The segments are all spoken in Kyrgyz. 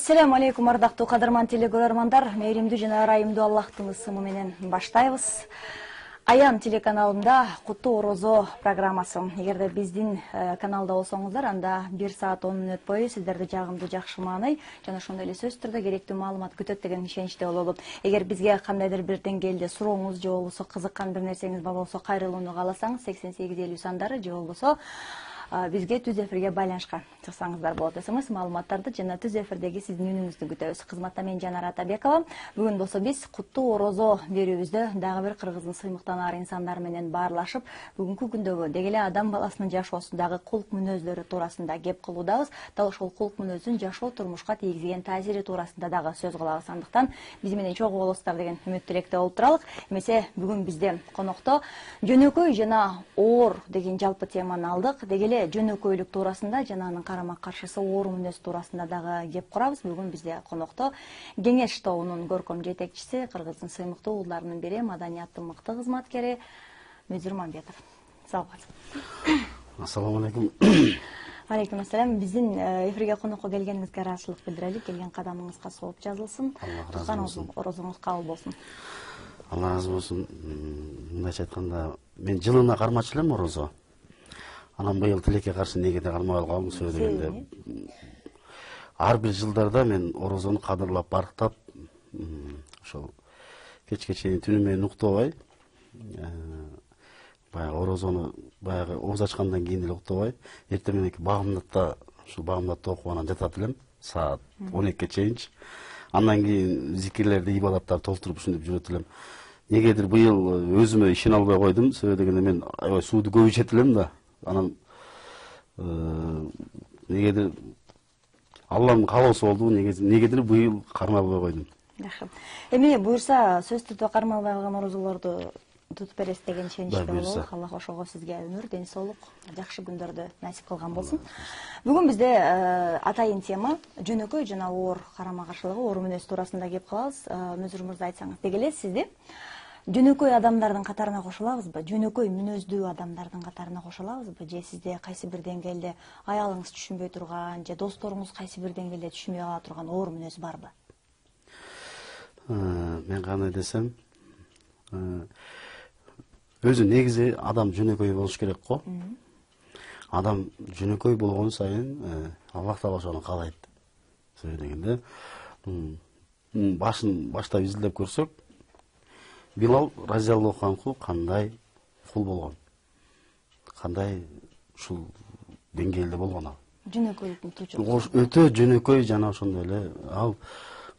Ассаламу алейкум, ардактуу кадырман телекөрөрмандар. Мейримдүү жана ырайымдуу Аллахтын ысымы менен баштайбыз. Аян телеканалында Куттуу Орозо программасы. Эгерде биздин каналда болсоңуздар, анда 1 саат 10 мүнөт бою сиздерди жагымдуу жакшы маанай жана ошондой эле сөз түрдө керектүү маалымат күтөт деген ишеничте болобуз. Эгер бизге кандайдыр бир деңгээлде сурооңуз же болбосо кызыккан бир нерсеңиз бар болсо, кайрылууну кааласаңыз 8850 сандары же болбосо бизге түз эфирге байланышка чыксаңыздар болот. СМС маалыматтарды жана түз эфирдеги сиздин үнүңүздү күтөбүз. Кызматта мен Жанара Атабекова. Бүгүн болсо биз Куттуу Орозо берүүбүздө дагы бир кыргыздын сыймыктанаар инсандары менен баарлашып, бүгүнкү күндөгү деги эле адам баласынын жашоосундагы кулк мүнөздөрү туурасында кеп кылуудабыз. Дал ошол кулк мүнөздүн жашоо турмушка тийгизген таасири туурасында дагы сөз кылабыз. Андыктан биз менен чогуу болосуздар деген үмүт тилекте болуп туралык. Эмесе бүгүн бизде конокто жөнөкөй жана оор деген жалпы теманы алдык. Деги эле жөнөкөйлүк туурасында жана анын карама каршысы оор мүнөз туурасында дагы кеп курабыз. Бүгүн бизде конокто Кеңеш тобунун көркөм жетекчиси, кыргыздын сыймыктуу уулдарынын бири, маданияттын мыкты кызматкери Мөзүр Мамбетов. Салам алейкум. Ассаламу алейкум. Алейкум ассалам. Биздин эфирге конокко келгениңизге ыраазычылык билдирели. Келген кадамыңызга сооп жазылсын. Орозоңуз кабыл болсун. Алла разы болсун. Мындайча айтканда, мен жылына кармачу элем орозо. Анан быйыл тилекке каршы негеде кармай алгам сөзү дегенде. Ар бир жылдарда мен орозону кадырлап, барктап, ошол кечке чейин түнү менен уктабай, баягы орозону баягы ооз ачкандан кийин эле уктабай, эртең мененки багымдатта, ушул багымдатта окуп анан жатат элем, саат 12ге чейинчи. Андан кийин зикирлерди, ибадаттарды толтуруп ушинтип жүрөт элем. Негедир быйыл өзүмө ишене албай койдум, себеби дегенде мен аябай сууду көп ичет элем да. Анан негедир Алланын каалоосу болду, негедир быйыл кармай албай койдум. Жакшы. Эми буюрса сөз түрдө кармай албай калган орозолорду тутуп бересиз деген ишеничте болобуз. Аллах ошого сизге өмүр, ден соолук, жакшы күндөрдү насип кылган болсун. Бүгүн бизде атайын тема жөнөкөй жана оор карама каршылыгы, оор мүнөз туурасында кеп калабыз. Мөзүр мырза, айтсаңыз, деги эле сизди жөнөкөй адамдардын катарына кошо алабызбы? Жөнөкөй мүнөздүү адамдардын катарына кошо алабызбы? Же сизде кайсы бир деңгээлде аялыңыз түшүнбөй турган, же досторуңуз кайсы бир деңгээлде түшүнбөй кала турган оор мүнөз барбы? Мен кандай десем, өзү негизи адам жөнөкөй болуш керек го. Адам жөнөкөй болгон сайын Аллах Таала ошону каалайт. Себеби дегенде, баштап изилдеп көрсөк, Билал разияллаху анху кандай кул болгон, кандай ушул деңгээлде болгон ал. Жөнөкөйлүктүн тучу. Өтө жөнөкөй жана ошондой эле ал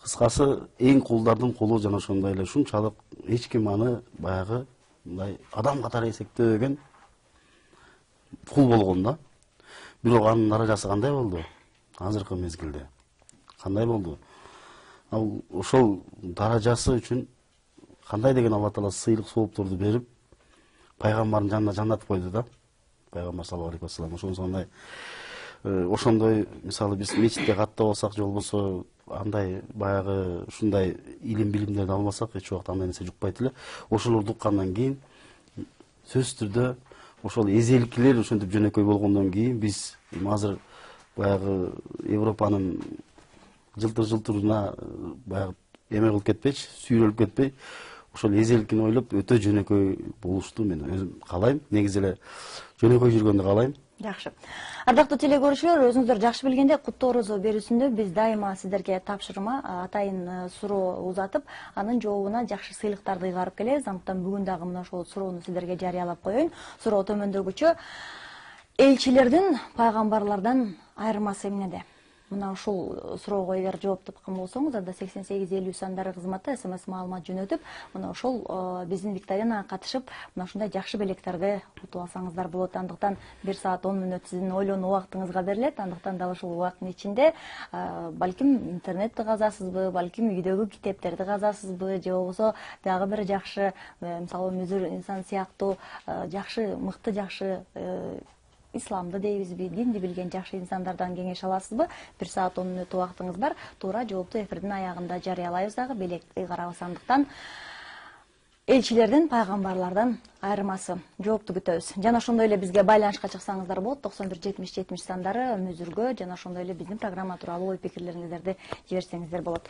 кыскасы эң кулдардын кулу жана ошондой эле ушунчалык эч ким аны баягы мындай адам катары эсептебеген кул болгон да. Бирок анын даражасы кандай болду? Азыркы мезгилде кандай болду? Ал ошол даражасы үчүн кандай деген Алла Таала сыйлык соопторду берип, пайгамбардын жанына жандатып койду да. Пайгамбар саллаллаху алейхи вассалам ошондой мисалы биз мечитте каттап алсак, же болбосо андай баягы ушундай илим билимдерди алмасак, эч убакта андай нерсе жукпайт эле. Ошолорду уккандан кийин сөзсүз түрдө ошол эзелкилер ошентип жөнөкөй болгондон кийин биз азыр баягы Европанын жылтыр-жылтырына баягы эме кылып кетпейчи, сүйрөлүп кетпей, ошол эзелкини ойлоп өтө жөнөкөй болушту мен өзүм каалайм. Негизи эле жөнөкөй жүргөндү каалайм. Жакшы. Ардактуу телекөрүүчүлөр, өзүңүздөр жакшы билгендей, Куттуу Орозо берүүсүндө биз дайыма сиздерге тапшырма, атайын суроо узатып, анын жообуна жакшы сыйлыктарды ыйгарып келебиз. Андыктан бүгүн дагы мына ошол суроону сиздерге жарыялап коеюн. Суроо төмөндөгүчө: элчилердин пайгамбарлардан айырмасы эмнеде? Мына ушул суроого эгер жооп тапкан болсоңуз, анда 8850 сандары кызматта СМС маалымат жөнөтүп, мына ошол биздин викторинага катышып, мына ушундай жакшы белектерди утуп алсаңыздар болот. Андыктан 1 саат 10 мүнөт сиздин ойлонуу убактыңызга берилет. Андыктан дал ушул убакыттын ичинде балким интернетти казасызбы, балким үйдөгү китептерди казасызбы, же болбосо дагы бир жакшы, мисалы Мөзүр инсан сыяктуу жакшы, мыкты жакшы исламды дейбизби, динди билген жакшы инсандардан кеңеш аласызбы? 1 саат 10 мүнөт убактыңыз бар. Туура жоопту эфирдин аягында жарыялайбыз дагы, белек ыйгарабыз. Андыктан элчилердин, пайгамбарлардан айырмасы жоопту күтөбүз. Жана ошондой эле бизге байланышка чыксаңыздар болот. 91-70-70 сандары мөзүргө жана ошондой эле биздин программа тууралуу ой пикирлериңиздерди жиберсеңиздер болот.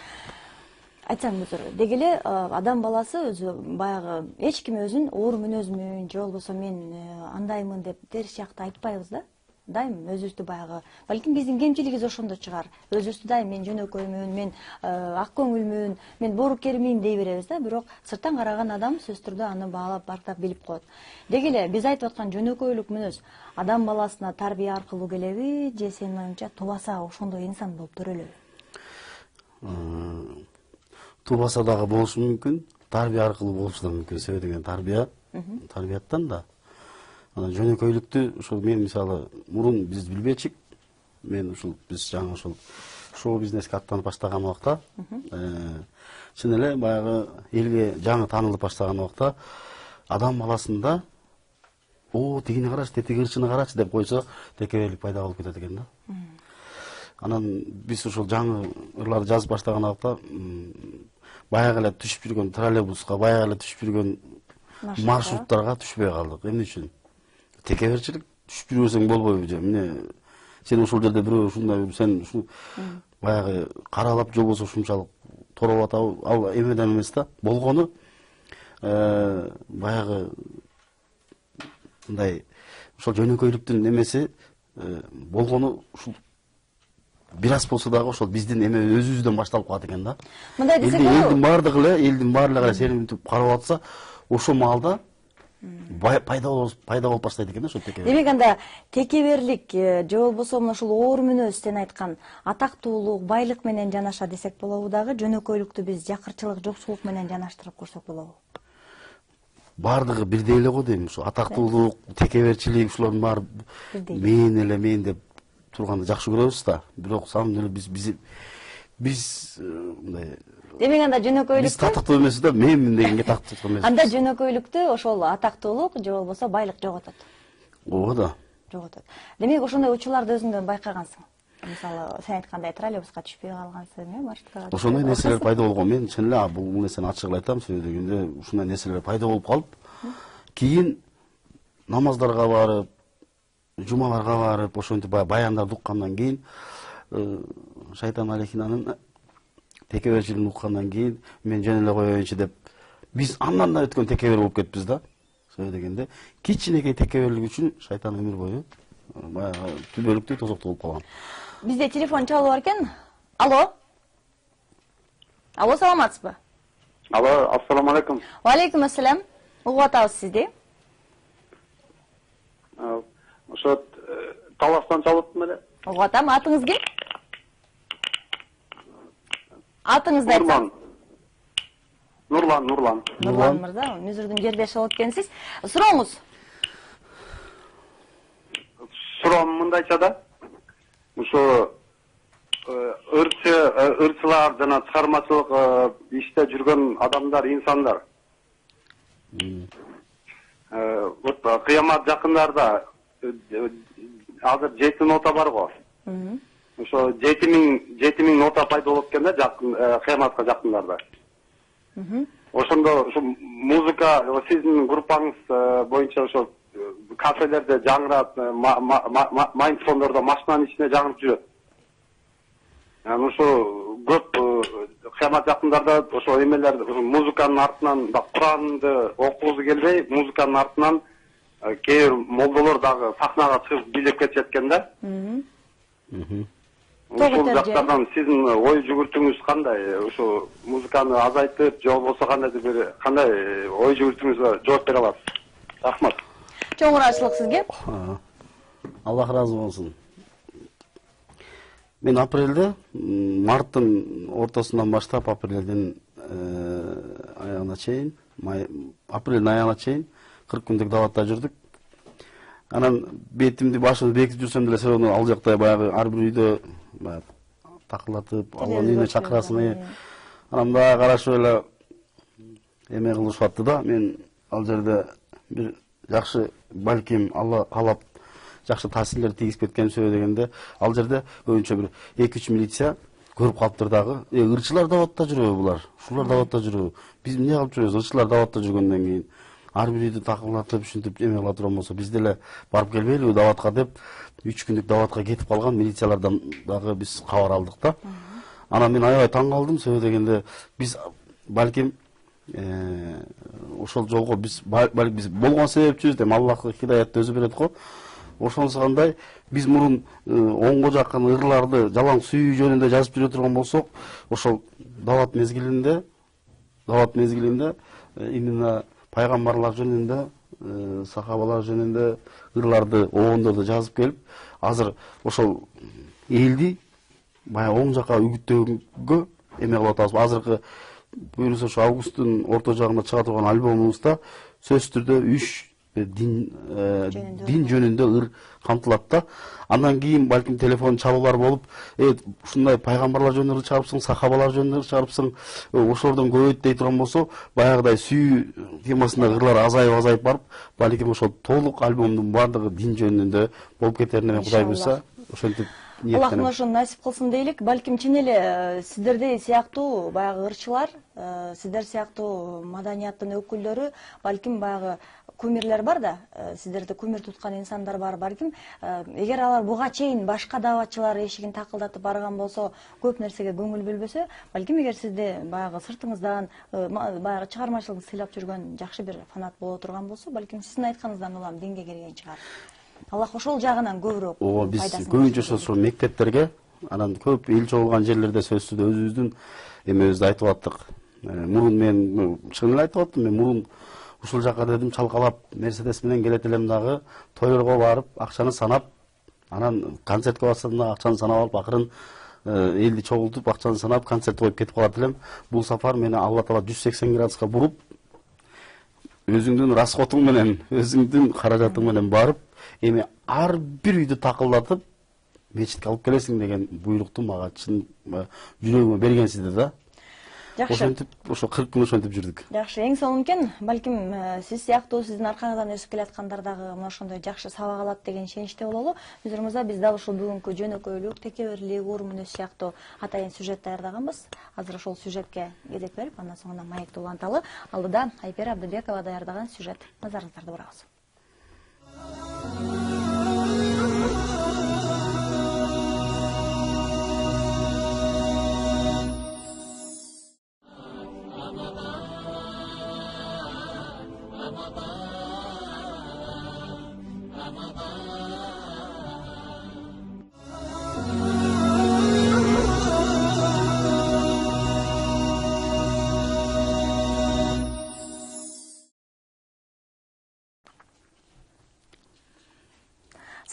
Айтсаң мөзүр, деги эле адам баласы өзү баягы эч ким өзүн оор мүнөзмүн же болбосо мен андаймын деп терс жакта айтпайбыз да. Дайым өзүбүздү баягы, балким биздин кемчилигибиз ошондо чыгар. Өзүбүздү дайым мен жөнөкөймүн, мен ак көңүлмүн, мен боорукермин дей беребиз да, бирок сырттан караган адам сөзсүз түрдө аны баалап, бартап билип коет. Деги эле биз айтып аткан жөнөкөйлүк мүнөз адам баласына тарбия аркылуу келеби, же сенин оюңча тубаса ошондой инсан болуп төрөлөбү? Тубаса дагы болушу мүмкүн, тарбия аркылуу болушу да мүмкүн. Себеби деген тарбияттан да. Жөнөкөйлүктү ошол мен мисалы мурун биз билбечик. Мен ушул биз жаңы ошол шоу бизнеске аттанып баштаган убакта, чын эле баягы элге жаңы таанылып баштаган убакта адам баласында тигини карачы, тетиги ырчыны карачы деп койсо, текеберлик пайда болуп кетет экен да. Анан биз ошол жаңы ырларды жазып баштаган убакта баягы эле түшүп жүргөн троллейбуска, баягы эле түшүп жүргөн маршруттарга түшпөй калдык. Эмне үчүн? Текеберчилик түшүп жүрбөсөң болбойбу же. Эмне сен ушул жерде бирөө ушундай сен ушу баягы каралап же болбосо ушунчалык тороп атабы, ал эмеден эмес да. Болгону баягы мындай ошол жөнөкөйлүктүн эмеси болгону ушул бир аз болсо дагы ошол биздин эме өзүбүздөн башталып калат экен да. Мындай десек элдин баардыгы сеним карап атса, ошол маалда пайда болуп баштайт экен да ошол текеберлик. Демек анда текеберлик же болбосо мына ушул оор мүнөз сен айткан атактуулук, байлык менен жанаша десек болобу дагы, жөнөкөйлүктү биз жакырчылык, жокчулук менен жанаштырып көрсөк болобу? Бардыгы бирдей эле го дейм. Ушу атактуулук, текеберчилик ушулардын баары мен деп турганды жакшы көрөбүз да. Бирок самом деле биз мындай демек анда жөнөкөйлүктү биз татыктуу эмес да, менмин дегенге тактыктуу эмес. Анда жөнөкөйлүктү ошол атактуулук же болбосо байлык жоготот. Ооба да. Жоготот. Демек ошондой учурларды өзүңдөн байкагансың. Мисалы, сен айткандай троллейбуска түшпөй калгансың, маршруткага. Ошондой нерселер пайда болгон. Мен чын эле бул нерсени ачык айтам, себеби дегенде ушундай нерселер пайда болуп калып, кийин намаздарга барып, жумаларга барып, ошентип баяндарды уккандан кийин, шайтан алейхинанын текеберчилигин уккандан кийин мен жөн эле коеюнчу деп биз андан да өткөн текебер болуп кетпиз да. Себеби дегенде кичинекей текеберлик үчүн шайтан өмүр бою баягы түбөлүктүү тозоктуу болуп калган. Бизде телефон чалуу бар экен. Алло. Алло, саламатсызбы? Алло, ассаламу алейкум. Ва алейкум ассалам. Угуп атабыз сизди. Ошо Таластан чалыптым эле. Угуп атам. Атыңыз ким? Атыңызды айтсаңыз. Нурлан. Нурлан мырза, мөзүрдүн жердеши болот экенсиз. Сурооңуз. Суроом мындайча да. Ошо ырчылар жана чыгармачылык иште жүргөн адамдар, инсандар. Вот кыямат жакындарда азыр 7 нота бар го. Ошо 7000 нота пайда болот экен да кыяматка жакындарда. Ошондо ушу музыка сиздин группаңыз боюнча ошо кафелерде жаңырат, майнфондордо машинанын ичинде жаңырып жүрөт. Ошо көп кыямат жакындарда ошо эмелер музыканын артынан Куранды окугусу келбей, музыканын артынан кээ бир молдолор дагы сахнага чыгып бийлеп кетишет экен да. Ошол жактардан сиздин ой жүгүртүүңүз кандай? Ошо музыканы азайтып, же болбосо кандай ой жүгүртүүңүзгө жооп бере аласыз? Рахмат. Чоң ыраазычылык сизге. Аллах ыраазы болсун. Мен апрелде, марттын ортосунан баштап апрелдин аягына чейин, апрелдин аягына чейин 40 күндүк даватта жүрдүк. Анан бетимди, башымды бекитип жүрсөм деле себеби ал жакта баягы ар бир үйдө такылдатып, Алланын үйүнө чакырасың. Анан мындай карашып эле эме кылышып атты да. Мен ал жерде бир жакшы, балким Алла каалап жакшы таасирлер тийгизип кеткен сөзү дегенде, ал жерде көбүнчө бир 2-3 милиция көрүп калыптыр дагы. Ырчылар даватта жүрөбү булар? Ушулар даватта жүрөбү? Биз эмне кылып жүрөбүз? Ырчылар даватта жүргөндөн кийин ар бир үйдү такылдатып, ушинтип эме кыла турган болсо, биз деле барып келбейлиби даватка деп 3 күндүк даватка кетип калган милициялардан дагы биз кабар алдык да. Анан мен аябай таң калдым себеби дегенде биз балким ошол жолго биз болгон себепчибиз деп Аллах хидаятты өзү берет го. Ошонусу кандай биз мурун оңго жакын ырларды жалаң сүйүү жөнүндө жазып жүрө турган болсок, ошол дават мезгилинде именно пайгамбарлар жөнүндө, сахабалар жөнүндө ырларды, обондорду жазып келип, азыр ошол элди баягы оң жакка үгүттөөгө эме кылып атабыз. Азыркы буюрса ошо августтун орто жагында чыга турган альбомубузда сөзсүз түрдө 3 дин жөнүндө ыр камтылат да. Андан кийин балким телефон чалуулар болуп, ушундай пайгамбарлар жөнүндө ыр чыгарыпсың, сахабалар жөнүндө ыр чыгарыпсың, ошолордон көбөйт дей турган болсо, баягыдай сүйүү темасындагы ырлар азайып барып, балким ошол толук альбомдун баардыгы дин жөнүндө болуп кетерине Кудай буйрса, ошентип Аллах ошону насип кылсын дейлик. Балким чын эле сиздердей сыяктуу баягы ырчылар, сиздер сыяктуу маданияттын өкүлдөрү, балким баягы кумирлер бар да, сиздерде кумир туткан инсандар бар. Балким эгер алар буга чейин башка даватчылар эшигин такылдатып барган болсо, көп нерсеге көңүл бөлбөсө, балким эгер сизде баягы сыртыңыздан баягы чыгармачылыгын сыйлап жүргөн жакшы бир фанат боло турган болсо, балким сиздин айтканыңыздан улам динге кирген чыгар. Аллах ошол жагынан көбүрөөк пайдасын. Биз көбүнчө ошол мектептерге, анан көп эл чогулган жерлерде сөзсүз өзүбүздүн эмебизди айтып аттык. Мурун мен чын эле айтып аттым, мен мурун ушул жака дедим чалкалап Мерседес менен келет элем дагы, тойлорго барып, акчаны санап, анан концертке барсам да акчаны санап алып, акырын элди чогултуп, акчаны санап, концерт коюп кетип калат элем. Бул сапар мени Алла Таала 180 градуска буруп, өзүңдүн расходуң менен, өзүңдүн каражатың менен барып, эми ар бир үйдү такылдатып мечитке алып келесиң деген буйрукту мага чын жүрөгүмө бергенсиздер да. Жакшы. Ошентип, ошо 40 күн ошентип жүрдүк. Жакшы, эң сонун экен, балким сиз сыяктуу сиздин аркаңыздан өсүп келаткандар дагы мына ошондой жакшы сабак алат деген ишеничте бололу. Мүзүр мырза, биз дал ушул бүгүнкү жөнөкөйлүк, текеберлик, уур-мүнөз сыяктуу атайын сюжет даярдаганбыз. Азыр ошол сюжетке кезек берип, андан соң маекти уланталы. Алдыда Айпер Абдыбекова даярдаган сюжет. Назарыңыздарды бурабыз.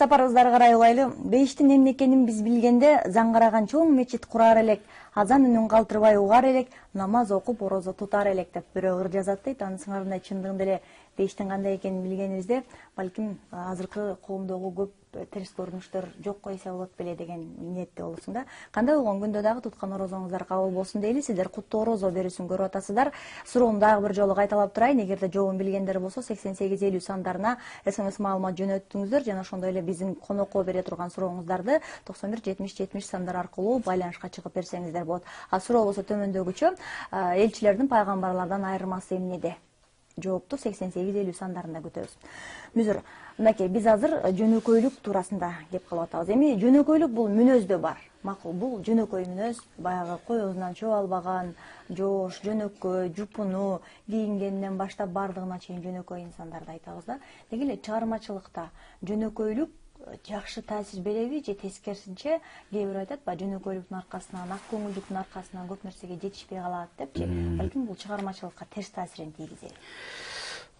Сапарыңыздары карай улайлы. Бейиштин эмне экенин биз билгенде, заңгыраган чоң мечит курар элек, азан үнүн калтырбай угар элек, намаз окуп, орозо тутар элек деп бирөө ыр жазат дейт. Анысыңар мындай чындыгында эле бейиштин кандай экенин билгенибизде, балким азыркы коомдогу көп терс көрүнүштөр жокко эсе болот беле деген ниетте болосуң да. Кандай болгон күндө дагы туткан орозоңуздар кабыл болсун дейли. Сиздер куттуу орозо берүүсүн көрүп атасыздар. Суроомду дагы бир жолу кайталап турайын. Эгерде жообун билгендер болсо 8850 сандарына СМС маалымат жөнөттүңүздөр жана ошондой эле биздин конокко бере турган сурооңуздарды 917070 сандар аркылуу байланышка чыгып берсеңиздер болот. А суроо болсо төмөндөгүчө, элчилердин пайгамбарлардан айырмасы эмнеде? Жоопту 8850 сандарында күтөбүз. Мүзүр, мынакей биз азыр жөнөкөйлүк туурасында кеп калып атабыз. Эми жөнөкөйлүк бул мүнөздө бар. Макул, бул жөнөкөй мүнөз, баягы коёзунан чөп албаган, жоош, жөнөкөй, жупуну, кийингенинен баштап бардыгына чейин жөнөкөй инсандарды айтабыз да. Деги эле чыгармачылыкта жөнөкөйлүк жакшы таасир береби же тескерисинче, кээ бирөө айтат, жөнөкөйлүктүн аркасынан, ак көңүлдүктүн аркасынан көп нерсеге жетишпей калат депчи. Балким бул чыгармачылыкка терс таасирин тийгизеби?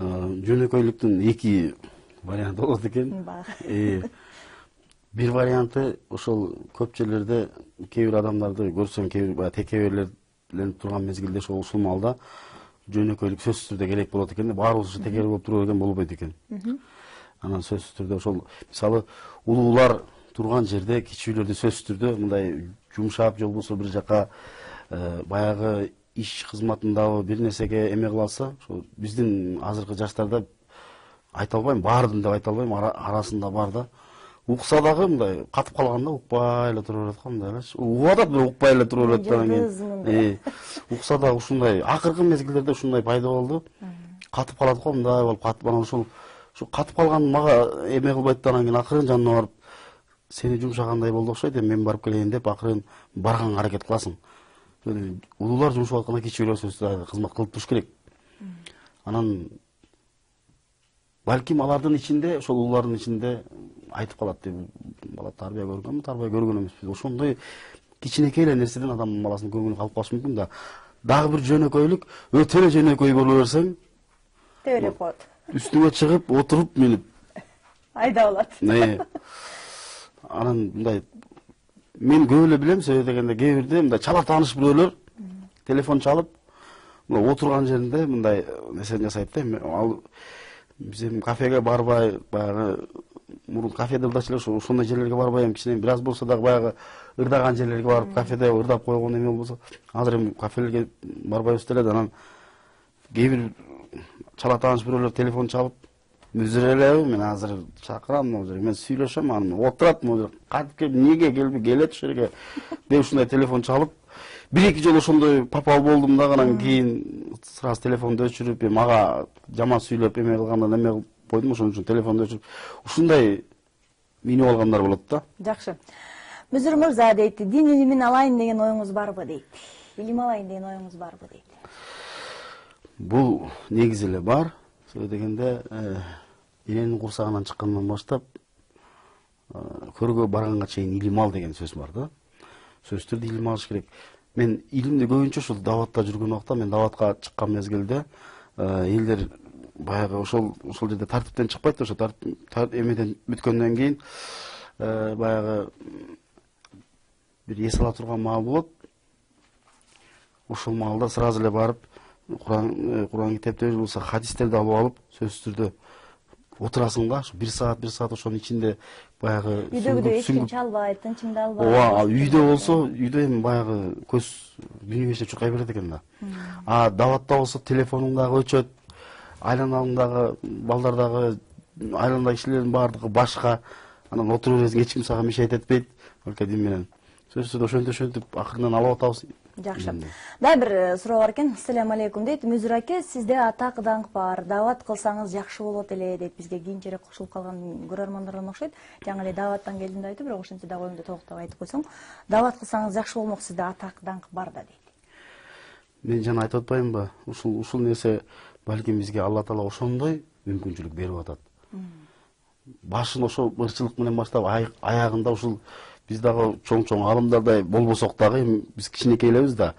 Жөнөкөйлүктүн эки варианты болот экен. Бир варианты ошол көп жерлерде кээ бир адамдарды көрсөң, кээ бир текеберлерленип турган мезгилде ушул маалда жөнөкөйлүк сөзсүз түрдө керек болот экен. Баарыбыз текебер болуп туруп экен болбойт экен. Анан сөзсүз түрдө ошол мисалы улуулар турган жерде кичүүлөрдү сөзсүз түрдө мындай жумшап же болбосо бир жака баягы иш кызматындагы бир нерсеге эме кылса, ошо биздин азыркы жаштарда айта албайм, баардын деп айта албайм, арасында бар да. укса дагы мындай катып калганда укпай эле тура берет го мындай элечи. Угуп атат бирок укпай эле тура берет анан кийин. Укса дагы ушундай акыркы мезгилдерде ушундай пайда болду. Катып калат го мындай болуп катып анан ушул катып калган мага эме кылбайт да анан кийин акырын жанына барып сени жумшагандай болду окшойт, мен барып келейин деп акырын барганга аракет кыласың. Улуулар жумшап атканда кичи эле кызмат кылып туруш керек. Анан балким алардын ичинде, ошол улуулардын ичинде айтып калат деп бала тарбия көргөнбү, тарбия көргөн эмеспиз. Ошондой кичинекей эле нерседен адамдын баласынын көңүлү калып калышы мүмкүн да. Дагы бир жөнөкөйлүк, өтө эле жөнөкөй боло берсең, тебелеп коет. Үстүңө чыгып, отуруп минип Айда алат. Анан мындай мен көп эле билем, себеби дегенде кээ бирде мындай чала тааныш бирөөлөр телефон чалып, отурган жеринде мындай нерсени жасайт да. Ал биз эми кафеге барбай, баягы мурун кафеде ылдачу эле ошондой жерлерге барбай, эми кичине бир аз болсо дагы баягы ырдаган жерлерге барып, кафеде ырдап койгон эме болбосо, азыр эми кафелерге барбайбыз деле, анан кээ бир чала тааныш бирөөлөр телефон чалып, мүзүр элеби, мен азыр чакырам могу жерге, мен сүйлөшөм, анан отурат могу жерге, кайтып келип, эмнеге келбей келет ушул жерге деп ушундай телефон чалып, бир-эки жолу ошондой попал болдум дагы, анан кийин сразу телефонду өчүрүп, мага жаман сүйлөп эме кылгандан эме кылып койдум, ошон үчүн телефонду өчүрүп, ушундай минип алгандар болот да. Жакшы. Мүзүр мырза дейт, дин илимин алайын деген оюңуз барбы дейт. Илим алайын деген оюңуз барбы дейт. Бул негизи эле бар. Сөй дегенде эненин курсагынан чыккандан баштап көргө барганга чейин илим ал деген сөз бар да. Сөзсүз түрдө илим алыш керек. Мен илимди көбүнчө ушул даватта жүргөн убакта, мен даватка чыккан мезгилде элдер баягы ошол жерде тартиптен чыкпайт, ошо эмеден бүткөндөн кийин баягы бир эс ала турган маал болот. Ошол маалда сразу эле барып Куран китептерди болсо хадистерди алып алып, сөзсүз түрдө отурасың да, бир саат ошонун ичинде баягы үйдөгүдөй эч ким чалбайт, тынчыңды албайт. Ооба, үйдө болсо, үйдө эми баягы көз күнү кече чуркай берет экен да. Даватта болсо телефонуң дагы өчөт, айланаңдагы балдар дагы, айланадагы кишилердин баардыгы башка, анан отуруп бересиң, эч ким сага мешайт этпейт, дин менен. Сөзсүз ошентип акырынан алып атабыз. Жакшы. Да бир суроо бар экен. Ассаламу алейкум дейт. Мүзүр аке, сизде атак даңк бар. Дават кылсаңыз жакшы болот эле дейт. Бизге кийинчерээк кошулуп калган көрөрмандардан окшойт. Жаңы эле даваттан келдим деп айтып, бирок ошентсе дагы оюңду токтоп айтып койсоң, дават кылсаңыз жакшы болмок, сизде атак даңк бар да дейт. Мен жана айтып атпаймынбы? Ушул нерсе балким бизге Алла Таала ошондой мүмкүнчүлүк берип атат. Башын ошол ырчылык менен баштап, аягында ушул биз дагы чоң алымдардай болбосок дагы, биз кичинекейлебиз да,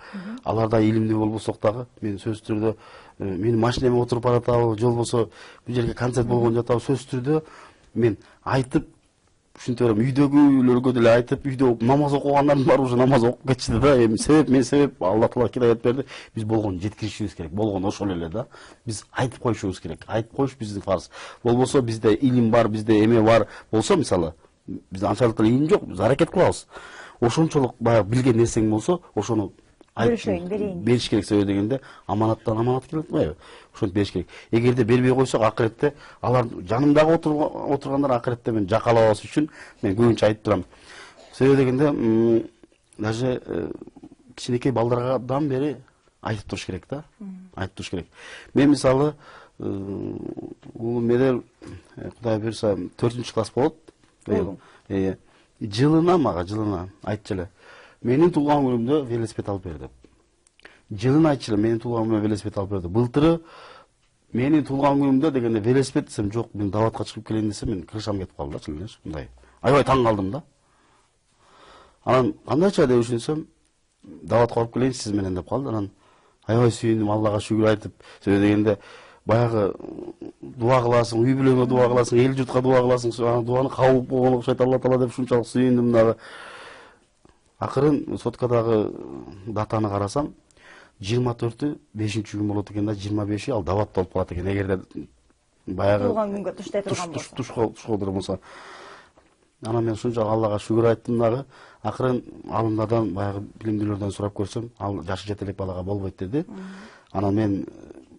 алар да илимдүү болбосок дагы, мен сөзсүз түрдө менин машинеме отуруп баратабы, же болбосо бул жерге концерт болгон жатабы, сөзсүз түрдө мен айтып ушинте берем, үйдөгүлөргө деле айтып, үйдө намаз окугандардын баары уже намаз окуп кетишти да. Эми себеп Алла Таала кидаят берди, биз болгону жеткиришибиз керек, болгону ошол эле да. Биз айтып коюшубуз керек, айтып коюш биздин фарз. Болбосо бизде илим бар, бизде эме бар болсо, мисалы бизде анчалык эле илим жок, биз аракет кылабыз. Ошончолук баягы билген нерсең болсо, ошону айтып бериш керек. Себеби дегенде аманаттан аманат келет атпайбы? Ошонтип бериш керек. Эгерде бербей койсок, акыретте алар жанымдагы отургандар акыретте мен жакалабас үчүн мен көбүнчө айтып турам. Себеби дегенде даже кичинекей балдардан бери айтып туруш керек да. Айтып туруш керек. Мен мисалы улум медер Кудай буйрса 4-класс болот. Жылына айтчы эле. Менин туулган күнүмдө велосипед алып бер деп. Жылына айтчы эле, менин туулган күнүмдө велосипед алып бер деп. Былтыры менин туулган күнүмдө дегенде велосипед десем жок, мен даватка чыгып келейин десем, мен крышам кетип калды да, чынын мындай. Аябай таң калдым да. Анан кандайча деп düşünсөм, даватка барып келейин сиз менен деп калды. Анан аябай сүйүндүм, Аллага шүгүр айтып. Себеби дегенде баягы дуа кыласың, үй бүлөңө дуа кыласың, эл журтка дуа кыласың, анан дуаны кабыл болгон окшойт Алла Таала деп ушунчалык сүйүндүм дагы. Акырын соткадагы датаны карасам, 24-ü 5-күн болот экен да, 25-и ал даватта болуп калат экен. Эгерде баягы туулган күнгө туштай турган болсо. Туш болсо. Анан мен ушунчалык Аллага шүгүр айттым дагы. Акырын алымдардан баягы билимдүүлөрдөн сурап көрсөм, ал жашы жете элек балага болбойт деди. Анан мен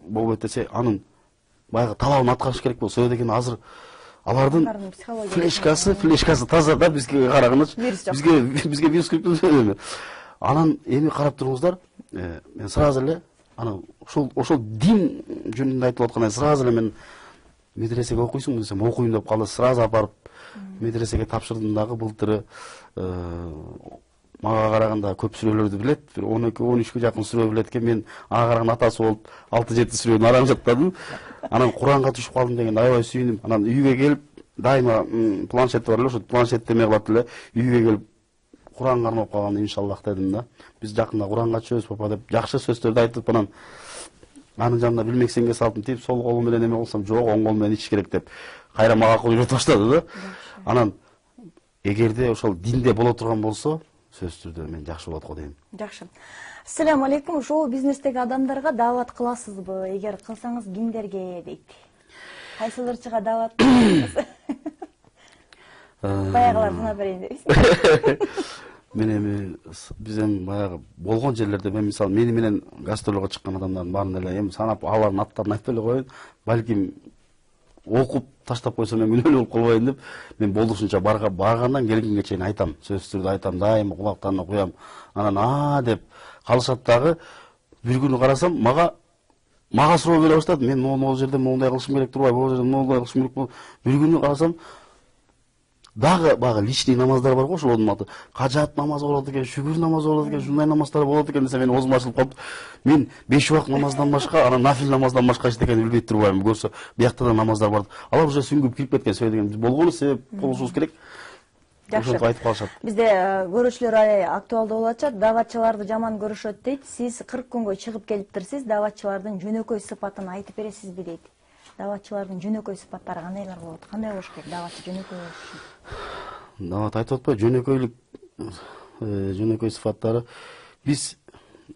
болбойт десе, анын баягы талабын аткарыш керек болсо, себеби деген азыр алардын флешкасы таза да, бизге караганчы бизге вирус кирип эми. Анан эми карап туруңуздар, мен сразу эле аны ошол дин жөнүндө айтып атканда сразу эле мен медресеге окуйсуңбу десем, окуйм деп калды. Сразу апарып медресеге тапшырдым дагы. Былтыры мага караганда көп сүрөлөрдү билет. Бир 12-13 жакын сүрө билет экен. Мен ага караган атасы болуп 6-7 сүрөнү араң жаттадым. Анан Куранга түшүп калдым дегенде аябай сүйүндүм. Анан үйгө келип, дайыма планшет бар эле, ошо планшетте эме кылат эле, үйгө келип Куранга арнап калган иншаллах дедим да. Биз жакында Куранга чөбүз папа деп жакшы сөздөрдү айтып, анан анын жанында билмексенге салтын тип, сол колум менен эме кылсам, жок, оң кол менен ичиш керек деп кайра мага үйрөтүп баштады да. Анан эгерде ошол динде боло турган болсо, сөзсүз түрдө мен жакшы болот го дейм. Жакшы. Ассаламу алейкум. Шоу бизнестеги адамдарга даават кыласызбы? Эгер кылсаңыз кимдерге дейт? Кайсыларчыга даават кыласыз? Баягылар сынап берейин дейсиз. Мен эми биз эми баягы болгон жерлерде, мен мисалы мени менен гастролго чыккан адамдардын баарын эле эми санап алардын аттарын айтпай эле коеюн. Балким окуп таштап койсом мен күнөөлүү болуп калбайын деп, мен болушунча баргандан келгенге чейин айтам. Сөзсүз түрдө айтам, дайыма кулактарына куям. Анан деп калышат дагы. Бир күнү карасам, мага суроо бере баштады. Мен могул жерде моундай кылышым керек турбайбы, могул жерде моундай кылышым керек болбойбу. Бир күнү карасам, дагы багы личный намаздар бар го, ошолордун аты. Кажат намазы болот экен, шүгүр намазы болот экен, шундай намаздар болот экен десе, мен оозум ачылып калып, мен 5 убак намаздан башка, анан нафил намаздан башка эч нерсени билбей турбайм. Көрсө, биякта да намаздар бар. Алар уже сүңгүп кирип кеткен сөйдөгөн. Биз болгону себеп болушубуз керек. Жакшы. Айтып калышат. Бизде көрүүчүлөр аябай актуалдуу болуп атышат. Дааватчыларды жаман көрүшөт дейт. Сиз 40 күнгө чыгып келиптирсиз. Дааватчылардын жөнөкөй сыпатын айтып бересизби дейт. Дааватчылардын жөнөкөй сыпаттары кандайлар болот? Кандай болуш керек дааватчы жөнөкөй болуш үчүн? Даават айтып атпайбы, жөнөкөй сыфаттары. Биз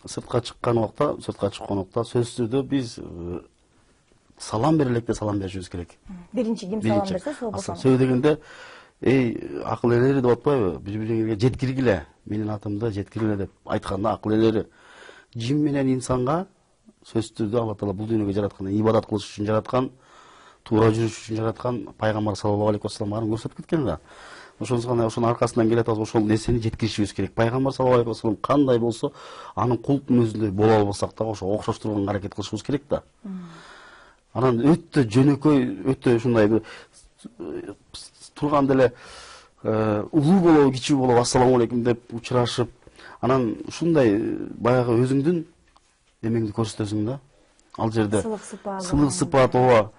сыртка чыккан убакта, сөзсүз түрдө биз салам бере электе салам беришибиз керек. Биринчи ким салам берсе, сол болсо. Сөйдөгөндө акыл элери деп атпайбы? Бири-биринге жеткиргиле, менин атымды жеткиргиле деп айтканда акыл элери. Жин менен инсанга сөзсүз түрдө Алла Таала бул дүйнөгө жаратканда ибадат кылыш үчүн жараткан, туура жүрүш үчүн жараткан, пайгамбар саллаллаху алейхи вассалам арын көрсөтүп кеткен да. Ошонун аркасынан келе атабыз, ошол нерсени жеткиришибиз керек. Пайгамбар саллаллаху алейхи вассалам кандай болсо, анын кулдун өзүндөй боло албасак дагы ошо окшоштурганга аракет кылышыбыз керек да. Анан өтө жөнөкөй, өтө ушундай бир турганда эле улуу болобу, кичүү болобу, ассаламу алейкум деп учурашып, анан ушундай баягы өзүңдүн эмеңди көрсөтөсүң да. Ал жерде сылык сыпат, ооба.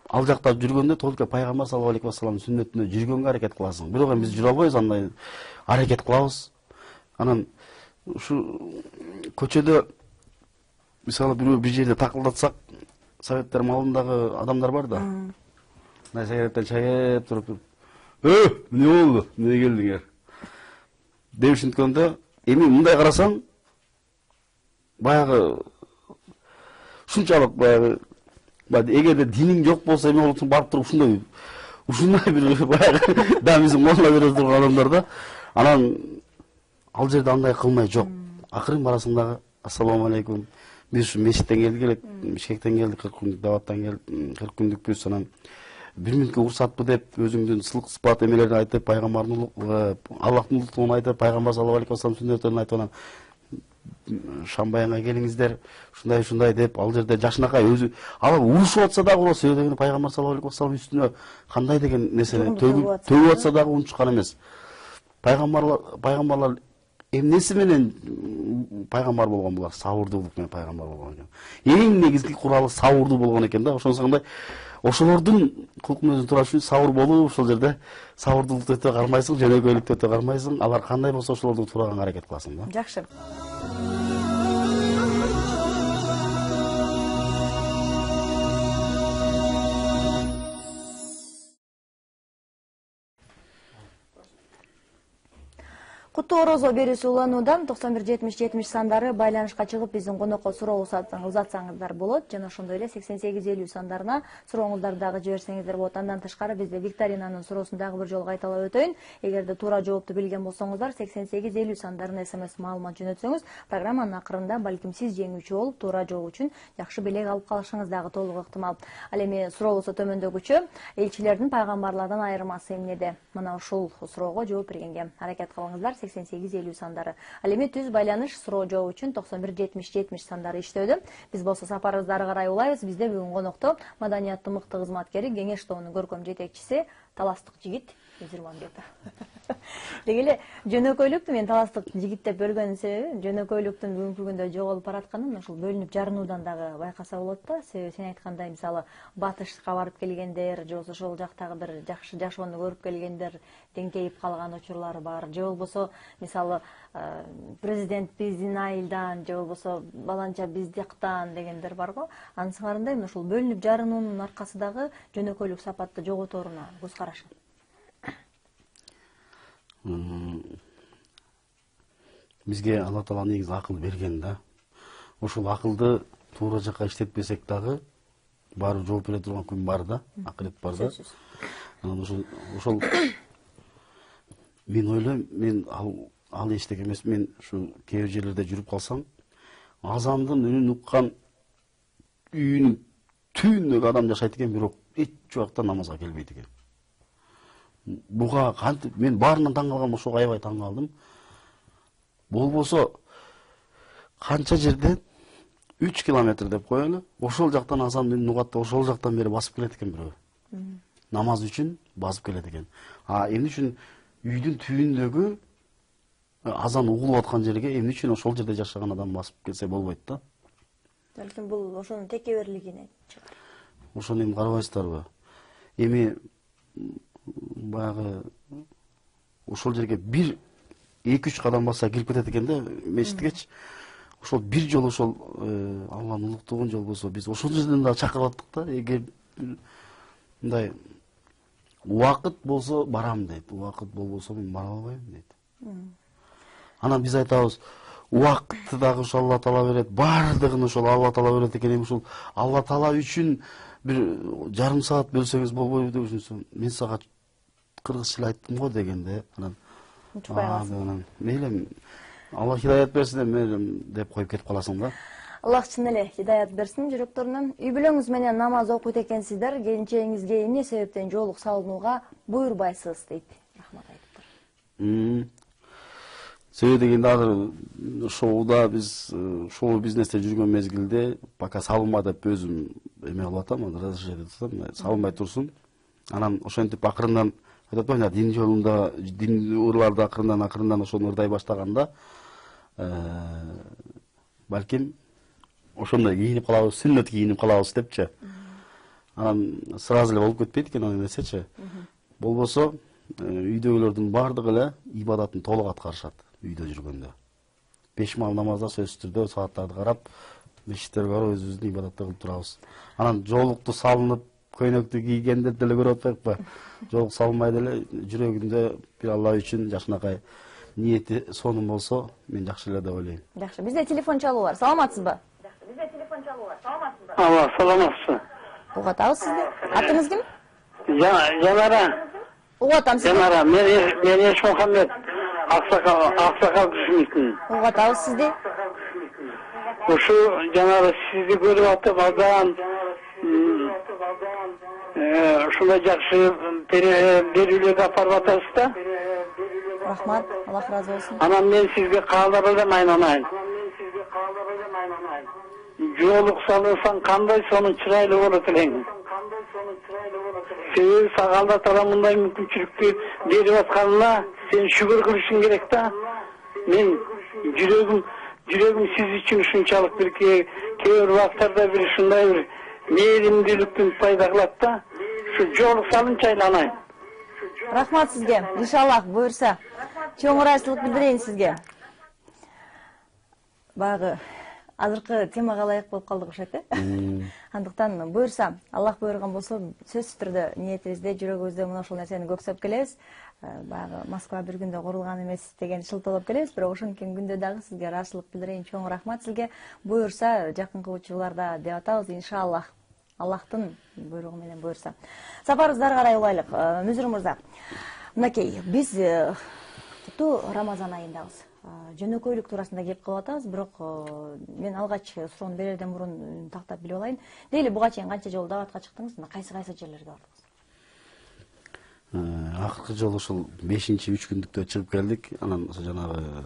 Ал жакта жүргөндө толук пайгамбар саллаллаху алейхи вассаламдын сүннөтүнө жүргөнгө аракет кыласың. Бирок эми биз жүрө албайбыз, андай аракет кылабыз. Анан ушу көчөдө мисалы бир жерде такылдатсак, советтер малындагы адамдар бар да. Сигареттен чайып туруп, эмне болду? Эмне келдиңер? Деп ушинткөндө, эми мындай карасаң, баягы ушунчалык баягы эгерде диниң жок болсо эме болсоң, барып туруп ушундай бир баягы дамизм колуна бере турган адамдар да. Анан ал жерде андай кылмай жок. Акырын барасың дагы, ассаламу алейкум. Биз ушу мечиттен келдик элек, Бишкектен келдик, 40 күндүк даваттан келдик, 40 күндүкпүз. Анан 1 мүнөткө уруксатпы деп өзүңдүн сылык сыпат эмелерин айтып, пайгамбардын Аллахтын улуттугун айтып, пайгамбар саллаллаху алейхи вассалам сүннөтүн айтып, анан Шамбайга келиңиздер, ушундай деп, ал жерде жашынакай өзү алар урушуп атса дагы, ура сөйдөгөндө пайгамбар саллаллаху алейхи вассалам үстүнө кандай деген нерсени төгүп атса дагы унчуккан эмес. Пайгамбарлар эмнеси менен пайгамбар болгон булар? Сабырдуулук менен пайгамбар болгон экен. Эң негизги куралы сабырдуу болгон экен да. Ошонусу кандай ошолордун кулкун өзүн тураш үчүн сабыр болуп, ошол жерде сабырдуулукту өтө кармайсың, жөнөкөйлүктү өтө кармайсың. Алар кандай болсо ошолорду туураганга аракет кыласың да. Жакшы. Куттуу орозо берүүсү улануудан 91-70-70 сандары байланышка чыгып биздин конокко суроо узатсаңыздар болот жана ошондой эле 88-50 сандарына сурооңуздарды дагы жиберсеңиздер болот. Андан тышкары бизде викторинанын суроосун дагы бир жолу кайталап өтөйүн. Эгерде туура жоопту билген болсоңуздар 88-50 сандарына СМС маалымат жөнөтсөңүз, программанын акырында балким сиз жеңүүчү болуп, туура жооп үчүн жакшы белек алып калышыңыз дагы толук ыктымал. Ал эми сурообузду төмөндөгүчө элчилердин пайгамбарлардан айырмасы эмнеде? Мына ушул суроого жооп бергенге аракет кылыңыздар. 88-50 сандары. Ал эми түз байланыш суроо жооп үчүн 91-70-70 сандары иштөөдө. Биз болсо сапарыбызды карай улайбыз. Бизде бүгүн конокто маданияттын мыкты кызматкери, кеңеш тобунун көркөм жетекчиси таластык жигит Зирманбетов. Деги эле жөнөкөйлүктү мен таластык жигит деп бөлгөнүн себеби жөнөкөйлүктүн бүгүнкү күндө жоголуп баратканын ушул бөлүнүп жарынуудан дагы байкаса болот да. Себеби сен айткандай мисалы батышка барып келгендер, же болбосо ошол жактагы бир жакшы жашоону көрүп келгендер деңкейип калган учурлары бар. Же болбосо мисалы президент биздин айылдан, же болбосо баланча биздиктан дегендер барго. Анын сыңарында ушул бөлүнүп жарынуунун аркасы дагы жөнөкөйлүк сапатты жоготооруна көз карашың. Бизге Алла Таала негизи акыл берген да. Ошол акылды туура жакка иштетпесек дагы баары жооп бере турган күн бар да, акырет бар да. Ошол мен ойлойм, мен ал эчтеке эмес, мен ушу кээ бир жерлерде жүрүп калсам, азандын үнүн уккан үйүнүн түбүндөгү адам жашайт экен, бирок эч убакта намазга келбейт экен. Буга кантип мен баарынан таң калгам, ошого аябай таң калдым. Болбосо канча жерден 3 километр деп коелу, ошол жактан азан үнүн угат, ошол жактан бери басып келет экен бирөө. Намаз үчүн басып келет экен. Эмне үчүн үйдүн түбүндөгү азан угулуп аткан жерге эмне үчүн ошол жерде жашаган адам басып келсе болбойт да? Балким бул ошонун текеберлигине чыгар. Ошону эми карабайсыздарбы? Эми баягы ошол жерге бир 2-3 кадам басса кирип кетет экен да мечиткечи. Ошол бир жолу ошол Алланын улуктугун же болбосо биз ошол жерден да чакырып аттык да. Эгер мындай убакыт болсо барам дейт, убакыт болбосо мен бара албайм дейт. Анан биз айтабыз, убакытты дагы ошол Алла Таала берет, баардыгын ошол Алла Таала берет экен. Эми ушул Алла Таала үчүн бир жарым саат бөлсөңүз болбойбу деп düşünсөм, мен сага кыргызча айттым го дегенде, анан мейлі Алла хидаят берсин деп коюп кетип каласың да. Аллах чын эле хидаят берсин жүрөктөрүнөн. Үй бүлөңүз менен намаз окуйт экенсиздер, келинчегиңизге эмне себептен жоолук салынууга буйрубайсыз дейт. Рахмат айтыптыр. Себеби дегенде азыр шоуда биз шоу бизнесте жүргөн мезгилде пока салынма деп өзүм эме кылып атам, разрешение атам, салынбай турсун. Анан ошентип акырындан дин жолунда, дин ырларды акырындан ошону ырдай баштаганда, балким ошондой кийинип калабыз, сүннөт кийинип калабыз депчи. Анан сразу эле болуп кетпейт экен аны нерсечи. Болбосо үйдөгүлөрдүн баардыгы эле ибадатын толук аткарышат үйдө жүргөндө. 5 маал намазда сөзсүз түрдө сааттарды карап, мешиттерге барып өзүбүздүн ибадатты кылып турабыз. Анан жоолукту салынып көйнөктү кийгендер деле көрүп атпайбы? Жоолук салынбай деле жүрөгүндө бир Алла үчүн жакшынакай ниети сонун болсо, мен жакшы эле деп ойлойм. Жакшы. Бизде телефон чалуу бар. Саламатсызбы? Алла, саламатсыз. Угатабыз сизди. Атыңыз ким? Жанара. Угатам сизди. Жанара, мен Ешмухаммед. Аксакал күчүмүн. Угатабыз сизди. Ушу жанара сизди көрүп атып адан ушундай жакшы берүүлөрдү апарып атасыз да. Рахмат, Аллах разы болсун. Анан мен сизге каалап элем айнанайын. Жоолук салынсаң кандай сонун чырайлуу болот элең. Себеби сага Алла Таала мындай мүмкүнчүлүктү берип атканына сен шүгүр кылышың керек да. Мен жүрөгүм сиз үчүн ушунчалык бир кээ бир убактарда бир ушундай бир мээримдүүлүктүн пайда кылат да. Şu жоолук салынчы айланайын. Рахмат сизге. Иншаллах буюрса. Чоң ырайчылык билдирейин сизге. Багы азыркы темага ылайык болуп калдык окшойт андыктан буюрса Аллах буйруган болсо сөзсүз түрдө ниетибизде жүрөгүбүздө мына ушул нерсени көксөп келебиз. Баягы Москва бир күндө курулган эмес деген шылтоолоп келебиз, бирок ошонткен күндө дагы сизге ыраазычылык билдирейин. Чоң рахмат сизге. Буюрса жакынкы учурларда деп атабыз иншаллах. Аллахтын буйругу менен буюрса. Сапарыбызды ары карай улайлык. Мүзүр мырза. Мынакей, биз куту Рамазан айындабыз. Жөнөкөйлүк туурасында кеп калып атабыз, бирок мен алгач суроону берерден мурун тактап билип алайын. Дейли буга чейин канча жолу даватка чыктыңыз? Кайсы жерлерге бардыңыз? Акыркы жолу ушул 5-3 күндүктө чыгып келдик. Анан жанагы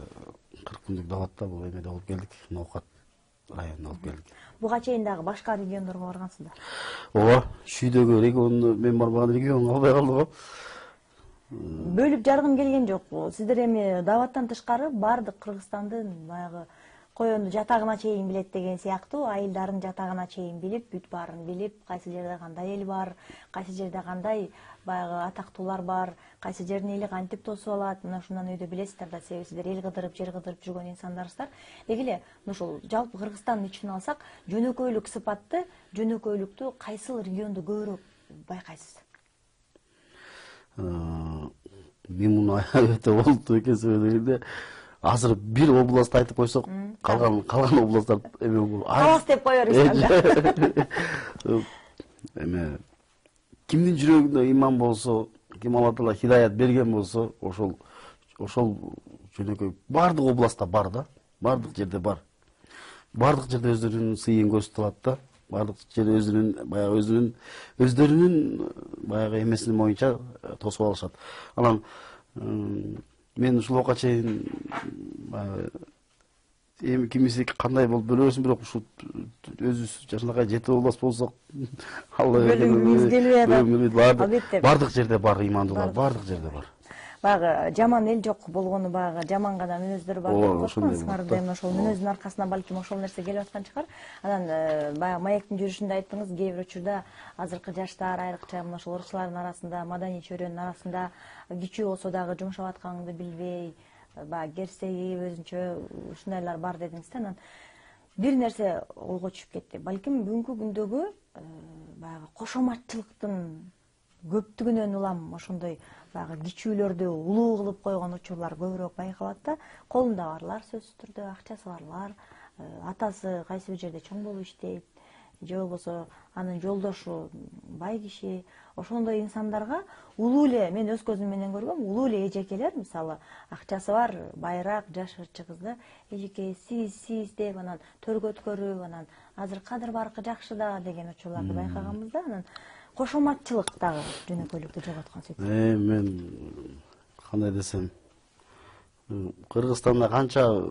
40 күндүк даватта бул эмеде болуп келдик. Ноокат районунда болуп келдик. Буга чейин дагы башка региондорго баргансыздар? Ооба, Шүйдөгү регионду мен барбаган регион калбай калды го. Бөлүп жаргым келген жок. Сиздер эми даваттан тышкары бардык Кыргызстандын баягы коенду жатагына чейин билет деген сыяктуу, айылдарын жатагына чейин билип, бүт баарын билип, кайсы жерде кандай эл бар, кайсы жерде кандай баягы атактуулар бар, кайсы жердин эли кантип тосуп алат, мына ушундан өйдө билесиздер да, себеби сиздер эл кыдырып, жер кыдырып жүргөн инсандарсыздар. Деги эле ушул жалпы Кыргызстандын ичинен алсак, жөнөкөйлүк сыпатты, жөнөкөйлүктү кайсыл региондо көбүрөөк байкайсыз? Мен муну өтө болуптуу экенсиң дегенде азыр бир област айтып койсок, калган областтар эме болуп. Калас деп кое бересиз. Эме кимдин жүрөгүндө иман болсо, ким Алла Таала хидаят берген болсо, ошол жөнөкөй бардык областта бар да, бардык жерде бар. Бардык жерде өздөрүнүн сыйын көрсөтүп алат да. Бардык жерде өздөрүнүн баягы эмесин боюнча тосуп алышат. Анан мен ушул убакка чейин эми кимиси кандай болуп бөлөбүзүн, бирок ушу өзүбүз жашынакай жети област болсок, Алла бардык жерде бар имандуулар, бардык жерде бар. Баягы жаман эл жок болгону, баягы жаман гана мүнөздөр бар деп коёсуңар, эми ошол мүнөздүн аркасынан балким ошол нерсе келип аткан чыгар. Анан баягы маектин жүрүшүндө айттыңыз, кээ бир учурда азыркы жаштар, айрыкча мына ошол орустардын арасында, маданий чөйрөнүн арасында кичүү болсо дагы жумшап атканыңды билбей, баягы керсейип өзүнчө ушундайлар бар дедиңиз да. Анан бир нерсе ойго түшүп кетти. Балким бүгүнкү күндөгү баягы кошоматчылыктын көптүгүнөн улам ошондой баягы кичүүлөрдү улуу кылып койгон учурлар көбүрөөк байкалат да. Колунда барлар сөзсүз түрдө, акчасы барлар, атасы кайсы бир жерде чоң болуп иштейт, же болбосо анын жолдошу бай киши. Ошондой инсандарга улуу эле, мен өз көзүм менен көргөм, улуу эле эжекелер, мисалы, акчасы бар, байраак, жаш ырчы кызды эжеке сиз деп анан төргө өткөрүп, анан азыр кадыр баркы жакшы да деген учурларды байкаганбыз да. Анан кошоматчылык дагы жөнөкөйлүктү жоготкон сөйт. Мен кандай десем, Кыргызстанда канча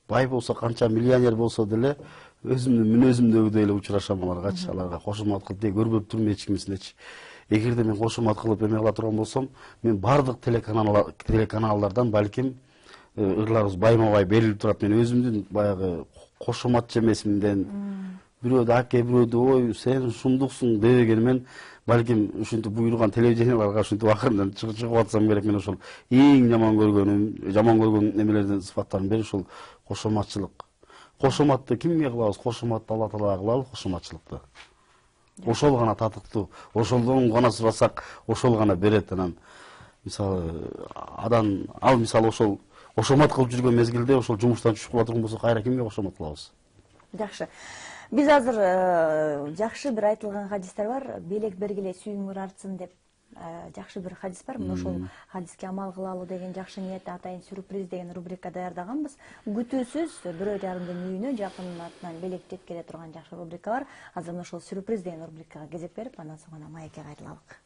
бай болсо, канча миллионер болсо деле өзүмдүн мүнөзүмдөгүдөй эле учурашам аларгачы. Аларга кошомат кылып де көрбөп турмун эч кимисинечи. Эгерде мен кошомат кылып эме кыла турган болсом, мен бардык телеканалдардан балким ырларыбыз байма-бай берилип турат. Мен өзүмдүн баягы кошоматчы эмесимден бирөөдү аке, бирөөдү ой, сен шундуксуң дебегенимен, балким ушинтип буйруган телевиденияларга ушинтип акырындан чыгып атсам керек. Мен ошол эң жаман көргөн немелердин сыфаттарын бери ушул кошоматчылык. Кошоматты кимге кылабыз? Кошоматты Алла Таалага кылалы, кошоматчылыкты. Ошол гана татыктуу, ошолдон гана сурасак, ошол гана берет. Анан мисалы ал мисалы ошол кошомат кылып жүргөн мезгилде ошол жумуштан түшүп кала турган болсо, кайра кимге кошомат кылабыз? Жакшы. Биз азыр жакшы бир айтылган хадистер бар. Белек бергиле сүйүңөр артсын деп жакшы бир хадис бар. Мына ошол хадиске амал кылалы деген жакшы ниетте атайын сюрприз деген рубрика даярдаганбыз. Күтүүсүз бирөө жарымдын үйүнө жакын атынан белек жеткеле турган жакшы рубрика бар. Азыр мына ошол сюрприз деген рубрикага кезек берип, андан соң гана маекке кайтылалык.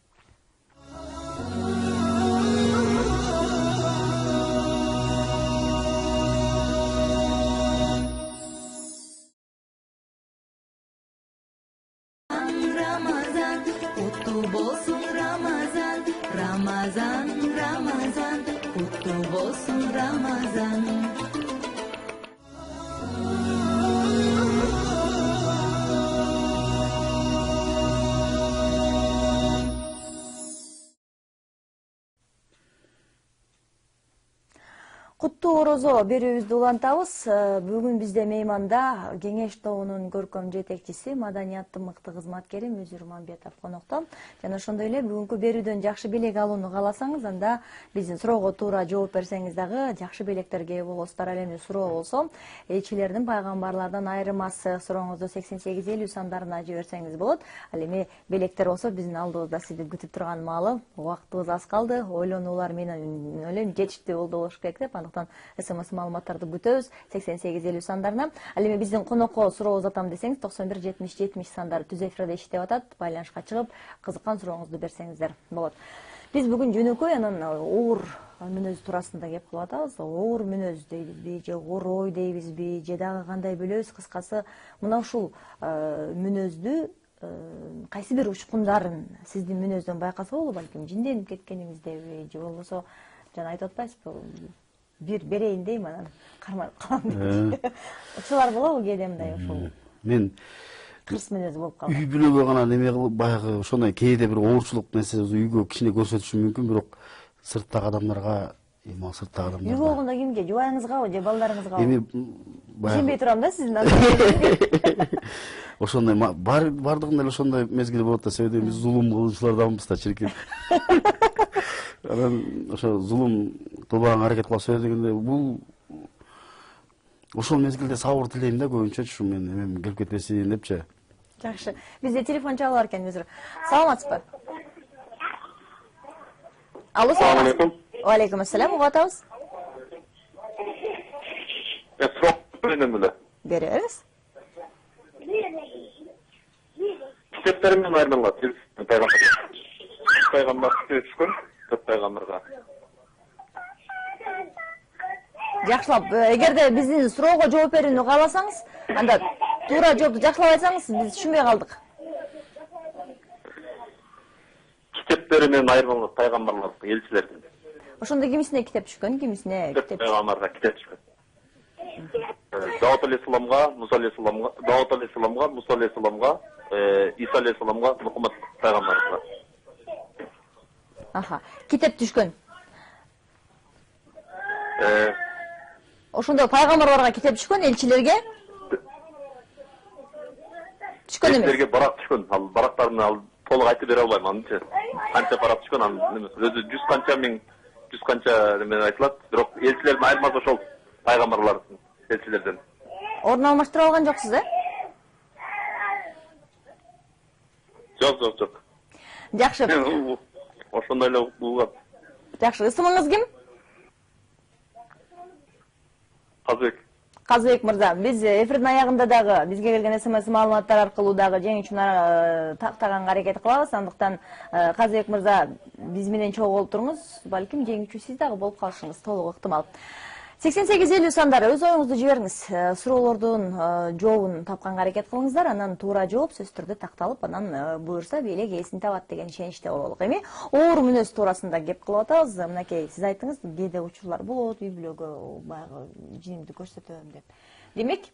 Ramazan, kutlu olsun Ramazan. Куттуу орозо берүүбүздү улантабыз. Бүгүн бизде мейманда Кеңеш тобунун көркөм жетекчиси, маданияттын мыкты кызматкери Мөзүр Мамбетов конокто. Жана ошондой эле бүгүнкү берүүдөн жакшы белек алууну кааласаңыз, анда биздин суроого туура жооп берсеңиз дагы жакшы белектерге ээ болосуздар. Ал эми суроо болсо, элчилердин, пайгамбарлардан айырмасы сурооңузду 8850 сандарына жиберсеңиз болот. Ал эми белектер болсо биздин алдыбызда сизди күтүп турган маалы, убактыбыз аз калды. Ойлонуулар менен ойлойм жетиштүү болуш керек деп, СМС маалыматтарды күтөбүз 8850 сандарына. Ал эми биздин конокко суроо узатам десеңиз 91 70 70 сандары түз эфирде иштеп атат. Байланышка чыгып, кызыккан сурооңузду берсеңиздер болот. Биз бүгүн жөнөкөй анан оор мүнөз туурасында кеп кылып атабыз. Оор мүнөз дейбизби, же оор ой дейбизби, же дагы кандай бөлөбүз? Кыскасы, мына ушул мүнөздү кайсы бир учкундарын сиздин мүнөздөн байкаса болобу, балким жинденип кеткениңиздеби, же болбосо жана айтып атпайсызбы, бир берейин дейм, анан карманып калам дейт. Ушулар болобу кээде мындай ушул? Мен кырс мүнөз болуп калат. Үй бүлөгө гана неме кылып, баягы ошондой кээде бир оорчулук нерсе үйгө кичине көрсөтүшүм мүмкүн, бирок сырттагы адамдарга, эми сырттагы адамдар. Үй болгондо кимге? Жубайыңызгабы же балдарыңызгабы? Эми Ишенбей турам да сиздин ошондой бардыгында эле ошондой мезгил болот да, себеби биз зулум кылуучуларданбыз да чиркин. Анан ошо зулум кылбаганга аракет кыла сөз дегенде, бул ошол мезгилде сабыр тилейм да, көбүнчөчү мен эмем келип кетпесин депчи. Жакшы. Бизде телефон чалып бар экен, Мөзүр. Саламатсызбы? Алло, салам алейкум. Ва алейкум ассалам, угуп атабыз. Суроо менен эле. Беребиз. Китептер менен айырмалат. Пайгамбар түшкөн, көп пайгамбарга. Жакшылап, эгерде биздин суроого жооп берүүнү кааласаңыз, анда туура жоопту жакшылап айтсаңыз, биз түшүнбөй калдык. Китептер менен айырмалат пайгамбарлар, элчилердин. Ошондо кимисине китеп түшкөн, кимисине китеп Пайгамбарга китеп түшкөн. Дауд алейхисаламга, Муса алейхисаламга, Дауд алейхисаламга, Муса алейхисаламга, Иса алейхисаламга, Мухаммад пайгамбарга. Аха, китеп түшкөн. Ошондо пайгамбарларга китеп түшкөн, элчилерге түшкөн эмес. Элчилерге барак түшкөн. Ал барактарын ал толук айтып бере албайм анча. Канча барак түшкөн, анын өзү 100 канча миң, 100 канча неме айтылат. Бирок элчилердин айырмасы ошол пайгамбарлардын элчилерден. Орун алмаштыра алган жоксуз, Жок. Жакшы. Ошондой эле булгат. Жакшы, ысымыңыз ким? Казыбек мырза, биз эфирдин аягында дагы бизге келген СМС маалыматтар аркылуу дагы жеңүүчүнү тактаганга аракет кылабыз. Андыктан Казыбек мырза, биз менен чогуу болуп туруңуз, балким жеңүүчү сиз дагы болуп калышыңыз толук ыктымал. 8850 сандары өз оюңузду жибериңиз. Суроолордун жообун тапканга аракет кылыңыздар, анан туура жооп сөзсүз түрдө такталып, анан буюрса белек ээсин табат деген ишеничте бололук. Эми оор мүнөз туурасында кеп кылып атабыз. Мынакей сиз айттыңыз, кээде учурлар болот, үй бүлөгө баягы жинимди көрсөтөм деп. Демек,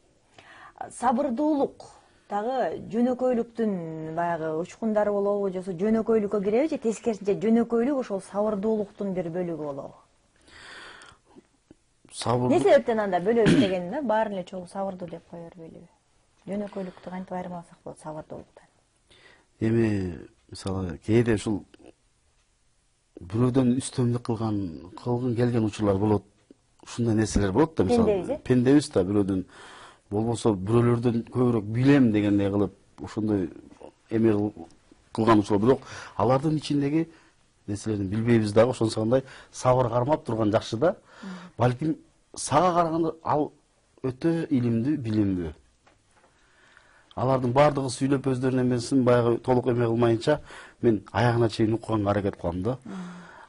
сабырдуулук дагы жөнөкөйлүктүн баягы учкундары болобу, же жөнөкөйлүккө киреби, же тескерисинче жөнөкөйлүк ошол сабырдуулуктун бир бөлүгү болобу? Не себептен анда бөлөбүз дегенин да, баарын эле чогуу сабырдуу деп кое бербейлиби? Жөнөкөйлүктү кантип айырмаласак болот сабырдуулуктан? Эми мисалы кээде ушул бирөөдөн үстөмдүк кылган келген учурлар болот. Ушундай нерселер болот да, мисалы пендебиз да, бирөөдөн болбосо бирөөлөрдөн көбүрөөк билем дегендей кылып ошондой эме кылган учурлар, бирок алардын ичиндеги нерселерди билбейбиз дагы, ошонсондой сабыр кармап турган жакшы да. Балким сага караганда ал өтө илимдүү, билимдүү. Алардын бардыгы сүйлөп өздөрүнүн эмесин баягы толук эме кылмайынча мен аягына чейин укканга аракет кылам да.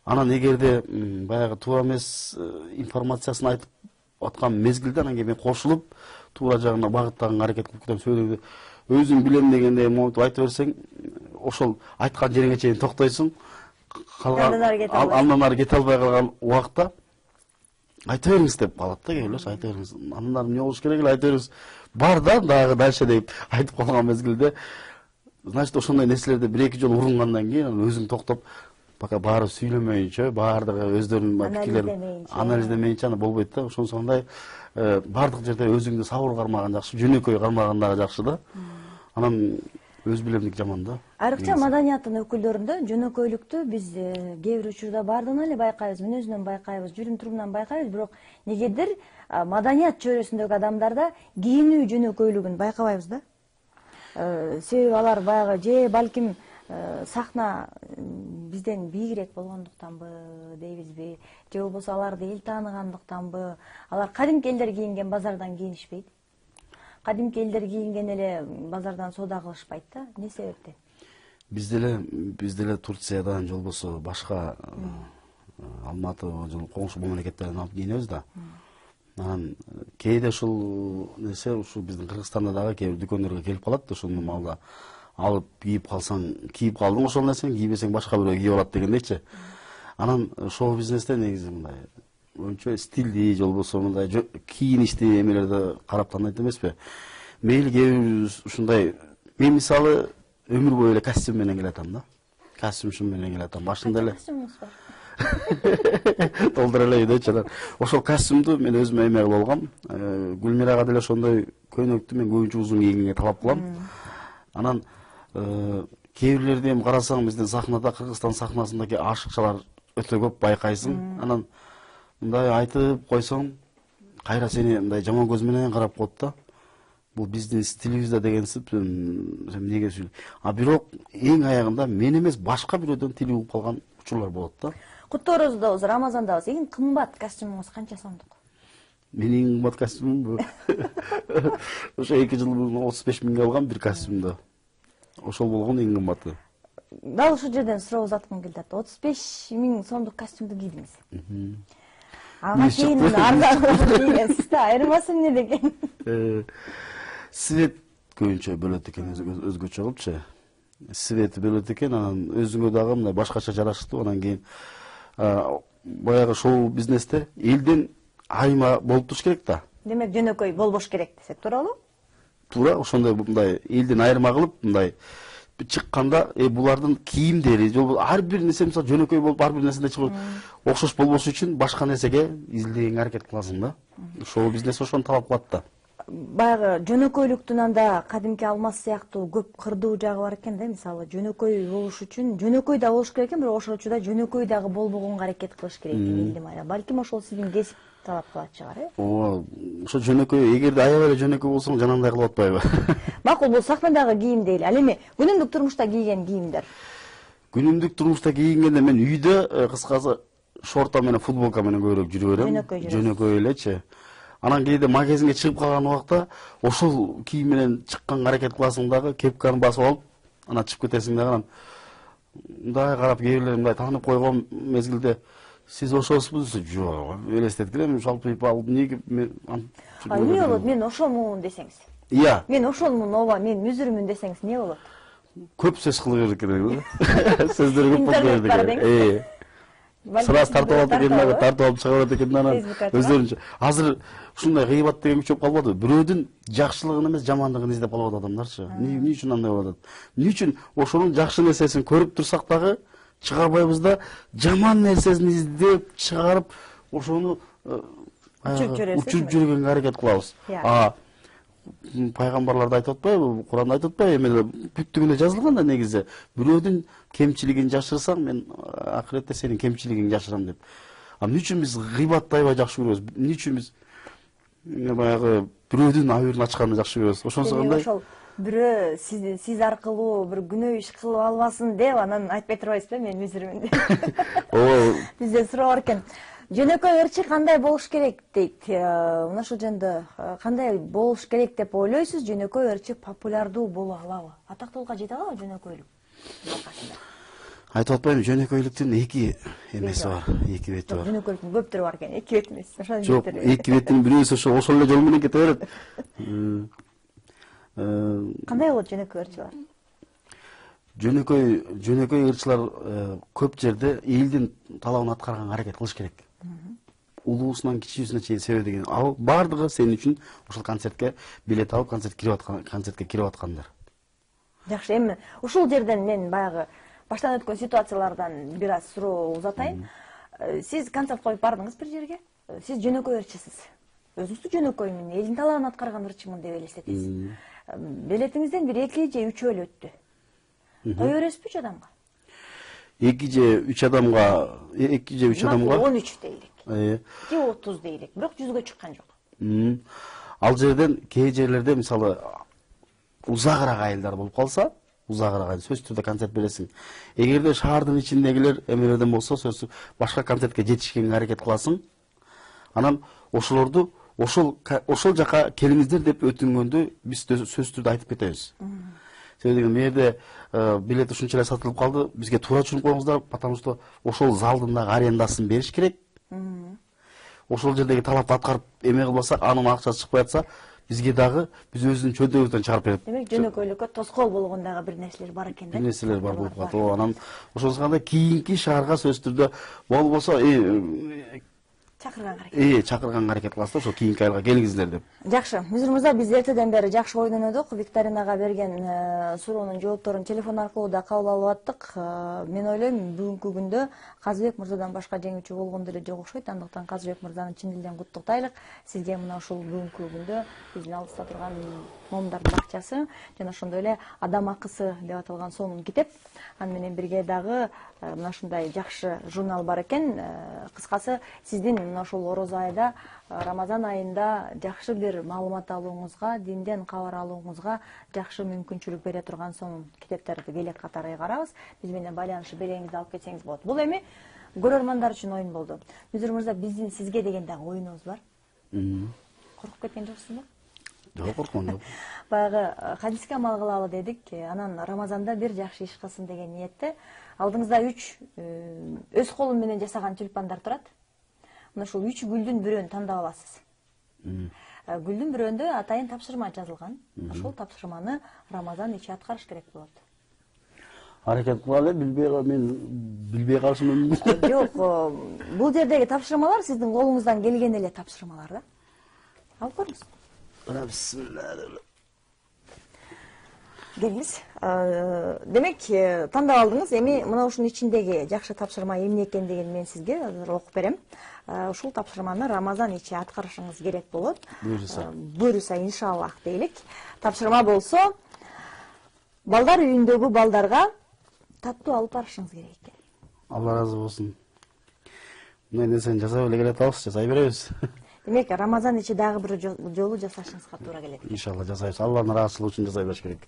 Анан эгерде баягы туура эмес информациясын айтып аткан мезгилде анан кийин мен кошулуп туура жагына багыттаганга аракет кылып кетем. Сөйдөгө өзүң билем дегендей моментип айтып берсең, ошол айткан жериңе чейин токтойсуң. Андан ары кете албай калган убакта айта бериңиз деп калат да, келеш, айта бериңиз. Андан ары эмне болуш керек эле, айта бериңиз. Бар да, дагы дальше деп айтып калган мезгилде, значит, ошондой нерселерди бир эки жолу урунгандан кийин өзүң токтоп, пока баары сүйлөмөйүнчө, баардыгы өздөрүнүн Анализдемейинче. анализдемейинче аны болбойт да. Ошондой баардык жерде өзүңдү сабыр кармаган жакшы, жөнөкөй кармаган дагы жакшы да. Анан өз билемдик жаман да. Айрыкча маданияттын өкүлдөрүндө жөнөкөйлүктү биз кээ бир учурда баардыгынан эле байкайбыз, мүнөзүнөн байкайбыз, жүрүм турумунан байкайбыз, бирок негедир маданият чөйрөсүндөгү адамдарда кийинүү жөнөкөйлүгүн байкабайбыз да. Себеби алар баягы же балким сахна бизден бийигирээк болгондуктанбы дейбизби, же болбосо аларды эл тааныгандыктанбы, алар кадимки элдер кийинген базардан кийинишпейт. Кадимки элдер кийинген эле базардан соода кылышпайт да. Эмне себептен? Биз деле Турциядан же болбосо башка Алматы же коңшу мамлекеттерден алып кийинебиз да. Анан кээде ушул нерсе ушу биздин Кыргызстанда дагы кээ бир дүкөндөргө келип калат да, ошону малда алып кийип калсаң, кийип калдың ошол нерсени, кийбесең башка бирөө кийип алат дегендейчи. Анан шоу-бизнесте негизи мындай önce stildi, же болбосо мындай кийиништи эмелерди карап тандайт эмеспи. Мейли кээ ушундай, мен мисалы өмүр бою эле костюм менен келатам да. Костюм менен келатам. Башында эле костюмуңуз бар. Толтура эле дейчи. Ошол костюмду мен өзүм эме кылып алгам. Гүлмирага деле ошондой көйнөктү мен көбүнчө узун кийгенге талап кылам. Анан кээ бирлерди эми карасаң биздин сахнада, Кыргызстан сахнасындагы ашыкчалар өтө көп байкайсың. Анан мындай айтып койсоң, кайра сени мындай жаман көз менен карап коет да. Бул биздин стилибиз да дегенсип, сен эмнеге сүйлөйсүң? А бирок эң аягында мен эмес, башка бирөөдөн тили угуп калган учурлар болот да. Куттуу Ороздобуз, Рамазандабыз. Эң кымбат костюмуңуз канча сомдук? Менин кымбат костюмум ошо 2 жыл мурун 35 миңге алгам бир костюмду. Ошол болгон эң кымбаты. Дал ушул жерден суроо узаткым келди. 35 миң сомдук костюмду кийдиңиз. Ага чейин арзан кийгенсиз да, айырмасы эмне деген? Свет көбүнчө бөлөт экен, өзгөчө кылыпчы. Свети бөлөт экен, анан өзүңө дагы мындай башкача жараштуу. Анан кийин баягы шоу бизнесте элден айма болуп туруш керек да. Демек жөнөкөй болбош керек десек туурабы? Туура, ошондой мындай элден айырма кылып, мындай чыкканда булардын кийимдери, ар бир нерсе мисалы жөнөкөй болуп, ар бир нерседе чыгып окшош болбош үчүн башка нерсеге изилдегенге аракет кыласың да. Шоу бизнес ошону талап кылат да. Баягы жөнөкөйлүктүн анда кадимки алмаз сыяктуу көп кырдуу жагы бар экен да. Мисалы жөнөкөй болуш үчүн жөнөкөй да болуш керек экен, бирок ошол учурда жөнөкөй дагы болбогонго аракет кылыш керек экен элдим айра. Балким ошол сиздин кесип талап кылат чыгар, э? Ооба, ошо жөнөкөй, эгерде аябай эле жөнөкөй болсоң, жанагындай кылып атпайбы? Макул, бул сахнадагы кийим дейли. Ал эми күнүмдүк турмушта кийген кийимдер. Күнүмдүк турмушта кийгенде мен үйдө кыскасы шорта менен футболка менен көбүрөөк жүрө берем. Жөнөкөй элечи. Анан кээде магазинге чыгып калган убакта ошол кийим менен чыкканга аракет кыласың дагы, кепканы басып алып, анан чыгып кетесиң дагы. Анан мындай карап кээ бирлер мындай таанып койгон мезгилде сиз ошосузбу десе, жок, элестетип келем, шалпайып алып эмне эмне болот? Мен ошомун десеңиз. Iya. Мен ошолмун, ооба, мен мүзүрмүн десеңиз эмне болот? Көп сөз кылып бердик керек. Сөздөр көп болуп бердик. Сырас тартып алып дегенде тартып алып чыга берет экен анан өздөрүнчө. Азыр ушундай гыйбат деген күчөп калбады. Бирөөдүн жакшылыгын эмес, жамандыгын издеп калып атат адамдарчы. Эмне үчүн андай болуп атат? Эмне үчүн ошонун жакшы нерсесин көрүп турсак дагы чыгарбайбыз да, жаман нерсесин издеп чыгарып, ошону учуп жүргөнгө аракет кылабыз. Пайгамбарлар да айтып атпайбы, Куранда айтып атпайбы, эме бүттүгүндө жазылган да негизи. Бирөөдүн кемчилигин жашырсаң, мен акыретте сенин кемчилигиңди жашырам деп. Эмне үчүн биз гыйбатты аябай жакшы көрөбүз? Эмне үчүн биз баягы бирөөдүн абырын ачканды жакшы көрөбүз? Ошонсо кандай? Ошол бирөө сиз аркылуу бир күнөө иш кылып албасын деп, анан айтпай турбайсызбы, мен мүзүрмүн деп. Ооба. Бизде суроо бар экен. Жөнөкөй ырчы кандай болуш керек дейт. Мына ошол жөнүндө кандай болуш керек деп ойлойсуз? Жөнөкөй ырчы популярдуу боло алабы? Атактуулукка жете алабы жөнөкөйлүк? Айтып атпайбы, жөнөкөйлүктүн эки эмеси бар, эки бети бар. Жөнөкөйлүктүн көп түрү бар экен, эки бет эмес. Жок, эки беттин бирөөсү ошол эле жол менен кете берет. Кандай болот жөнөкөй ырчылар? Жөнөкөй ырчылар көп жерде элдин талабын аткарганга аракет кылыш керек. Улуусунан кичүүсүнө чейин себеп деген. Ал бардыгы сен үчүн ошол концертке билет алып, концертке кирип аткандар. Жакшы, эми ушул жерден мен баягы баштан өткөн ситуациялардан бир аз суроо узатайын. Сиз концерт коюп бардыңыз бир жерге. Сиз жөнөкөй ырчысыз. Өзүңүздү жөнөкөймүн, элдин талабын аткарган ырчымын деп элестетесиз. Билетиңизден бир 2 же 3 өлө өттү. Кое бересизби 3 адамга? 2 же 3 адамга, 2 же 3 адамга 13 дейлик. Же 30 дейлик. Бирок 100гө чыккан жок. Ал жерден кээ жерлерде мисалы узагыраак айылдар болуп калса, узагыраак сөзсүз түрдө концерт бересиң. Эгерде шаардын ичиндегилер эмелерден болсо, сөзсүз башка концертке жетишкенге аракет кыласың. Анан ошолорду ошол жака келиңиздер деп өтүнгөндө биз сөзсүз түрдө айтып кетебиз. Себеби деген мерде билет ушунчалык сатылып калды, бизге туура түшүнүп коюңуздар, потому что ошол залдын дагы арендасын бериш керек. Ошол жердеги талапты аткарып эме кылбасак, анын акчасы чыкпай атса, бизге дагы биз өзүнүн чөйрөбүздөн чыгарып берет. Демек жөнөкөйлүккө тоскоол болгон дагы бир нерселер бар экен да. Бир нерселер бар болуп калат. Анан ошондой кийинки шаарга сөзсүз түрдө болбосо чакырганга аракет. Чакырганга аракет кыласыз да, ошо кийинки айылга келиңиздер деп. Жакшы. Мүзүр мырза, биз эртеден бери жакшы ойнонодук. Викторинага берген суроонун жоопторун телефон аркылуу да кабыл алып аттык. Мен ойлойм, бүгүнкү күндө Казыбек мырзадан башка жеңүүчү болгон деле жок окшойт. Андыктан Казыбек мырзаны чын элден куттуктайлык. Сизге мына ушул бүгүнкү күндө биздин алыста турган момдардын акчасы жана ошондой эле адам акысы деп аталган сонун китеп. Аны менен бирге дагы мына ушундай жакшы журнал бар экен. Кыскасы, сиздин мына ушул орозо айда, Рамазан айында жакшы бир маалымат алууңузга, динден кабар алууңузга жакшы мүмкүнчүлүк бере турган сонун китептерди келек катары карабыз. Биз менен байланышып береңизди алып кетсеңиз болот. Бул эми көрөрмандар үчүн ойын болду. Мүзүр мырза, биздин сизге деген дагы оюнубуз бар. Коркуп кеткен жоксузбу? Жок, корккон жок. Баягы хадиске амал кылалы дедик. Анан Рамазанда бир жакшы иш кылсын деген ниетте алдыңызда 3 өз колум менен жасаган тюльпандар турат. Мына ушул 3 гүлдүн бирөөнү тандап аласыз. Гүлдүн бирөөндө атайын тапшырма жазылган. Ошол тапшырманы Рамазан ичи аткарыш керек болот. Аракет кылалы, мен билбей калышым мүмкүн. Жок, бул жердеги тапшырмалар сиздин колуңуздан келген эле тапшырмалар да. Алып көрүңүз. Бисмилlah. Келиңиз. Демек, тандап алдыңыз. Эми мына ушунун ичиндеги жакшы тапшырма эмне экендигин мен сизге азыр окуп берем. Ушул тапшырманы Рамазан ичи аткарышыңыз керек болот. Буюрса, иншаллах дейлик. Тапшырма болсо, балдар үйүндөгү балдарга таттуу алып барышыңыз керек экен. Алла разы болсун. Мына нерсени жасап эле келатабыз, жасай беребиз. Демек, Рамазан ичи дагы бир жолу жасашыңызга туура келет. Иншалла жасайбыз. Алланын ыраазычылыгы үчүн жасай бериш керек.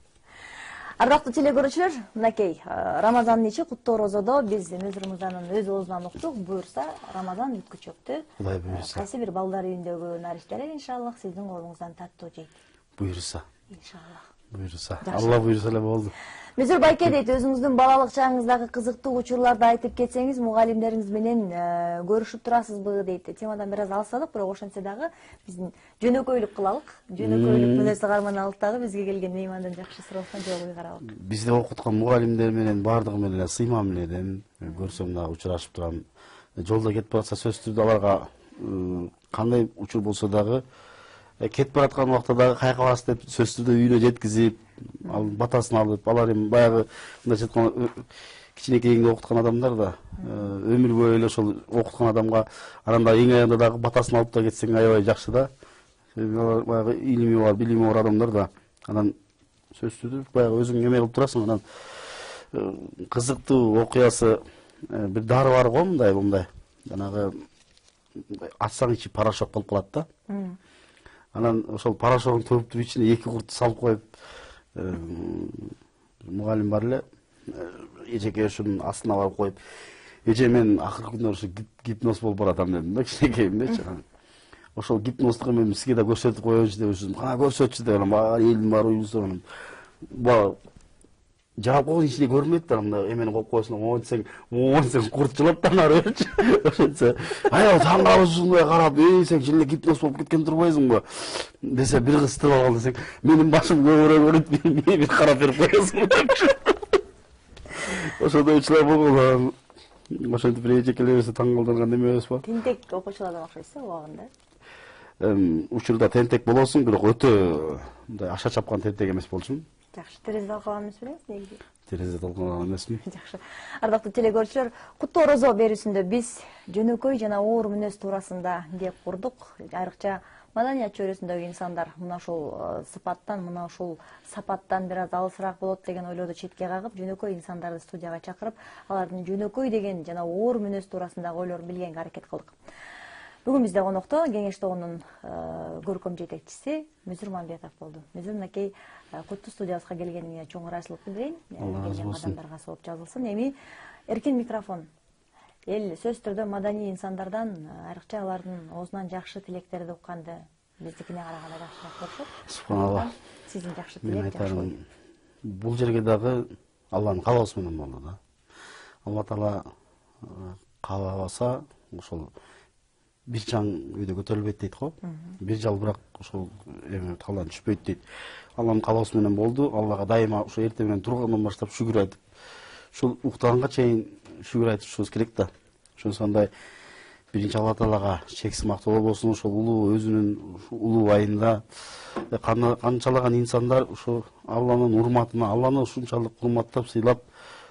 Арбактуу телекөрүүчүлөр, мынакей Рамазан ичи куттуу орозодо биз Мүзүр мырзанын өз оозунан уктук. Буюрса, Рамазан бүткүчөктү. Кудай буюрса. Кайсы бир балдар үйүндөгү нариштер иншаллах сиздин колуңуздан таттуу жейт. Буюрса. Иншаллах. Буюрса. Алла буюрса эле болду. Мүзүр байке дейт, өзүңүздүн балалык чагыңыздагы кызыктуу учурларды айтып кетсеңиз, мугалимдериңиз менен көрүшүп турасызбы дейт. Темадан бир аз алсадык, бирок ошентсе дагы биздин жөнөкөйлүк кылалык. Жөнөкөйлүк мүнөздү карманалы дагы бизге келген меймандын жакшы суроосуна жооп каралык. Бизде окуткан мугалимдер менен бардыгы менен сый мамиледен көрсөм дагы учурашып турам. Жолдо кетип баратса сөзсүз түрдө аларга кандай учур болсо дагы кетип бараткан убакта дагы кайка барасыз деп сөзсүз түрдө үйүнө жеткизип, ал батасын алып, алар эми баягы мындайча айтканда кичинекейинде окуткан адамдар да өмүр бою эле ошол окуткан адамга анан да эң аягында дагы батасын алып да кетсең аябай жакшы да. Алар баягы илими бар, билими бар адамдар да. Анан сөзсүз түрдө баягы өзүң эме кылып турасың, анан кызыктуу окуясы бир дары бар го мындай. Жанагы ачсаң ичи порошок болуп калат да. Анан ошол порошогун төгүп туруп ичине 2 курт салып коюп, мугалим бар эле, эжеке ушунун астына барып коюп, эже мен акыркы күндөр ушу гипноз болуп баратам дедим да, кичинекейимдечи. Ошол гипноздук эми сизге да көрсөтүп коеюнчу деп ушун, кана көрсөтчү деп анан элдин баары уюлсуп анан жаап койгон ичине көрүнбөйт да, мындай эмени коюп коесуң, моонсең курт жылап да ары берчү. Ошентсе, аял таң калып ушундай карап, сен чын эле гипноз болуп кеткен турбайсыңбы? Десе, бир кыз тырып алган десең, менин башым көбүрөөк өлөт, мени бир карап берип коесуң депчи. Ошондой учурлар болгон. Ошентип бир эжекелерибизди таң калтырган неме эмеспи? Тентек окуучулардан окшойсуз убагында. Учурда тентек болосуң, бирок өтө мындай аша чапкан тентек эмес болчумун. Жакшы, терезе талкалган эмес белеңиз негизи. Терезе талкалган эмесмин. Жакшы. Ардактуу телегөрүүчүлөр, Куттуу орозо берүүсүндө биз жөнөкөй жана оор мүнөз туурасында деп курдук. Айрыкча маданият чөйрөсүндөгү инсандар мына ушул сыпаттан, мына ушул сапаттан бир аз алысыраак болот деген ойлорду четке кагып, жөнөкөй инсандарды студияга чакырып, алардын жөнөкөй деген жана оор мүнөз туурасындагы ойлорун билгенге аракет кылдык. Бүгүн бизде конокто Кеңеш тобунун көркөм жетекчиси Мүзүр Мамбетов болду. Мүзүр мынакей Куттуу студиябызга келгениңе чоң ыраазычылык билдирейин. Келген адамдарга сооп жазылсын. Эми эркин микрофон. Эл сөзсүз түрдө маданий инсандардан айрыкча алардын оозунан жакшы тилектерди укканды биздикине караганда жакшыраак болушот. Субханалла. Сиздин жакшы Мен тилек, жакшы ой. айтарым, бул жерге дагы Алланын каалоосу менен болду да. Алла Таала каалабаса, ошол бир чаң үйдө көтөрүлбөйт дейт го. Бир жал бирок ошол эме талдан түшпөйт дейт. Алланын каалоосу менен болду. Аллага дайыма ошо эртең менен тургандан баштап шүгүр айтып, ушул уктаганга чейин шүгүр айтышыбыз керек да. Ошондой биринчи Алла Таалага чексиз мактоолор болсун, ошол улуу өзүнүн улуу айында канчалаган инсандар ошо Алланын урматына, Алланы ушунчалык урматтап, сыйлап,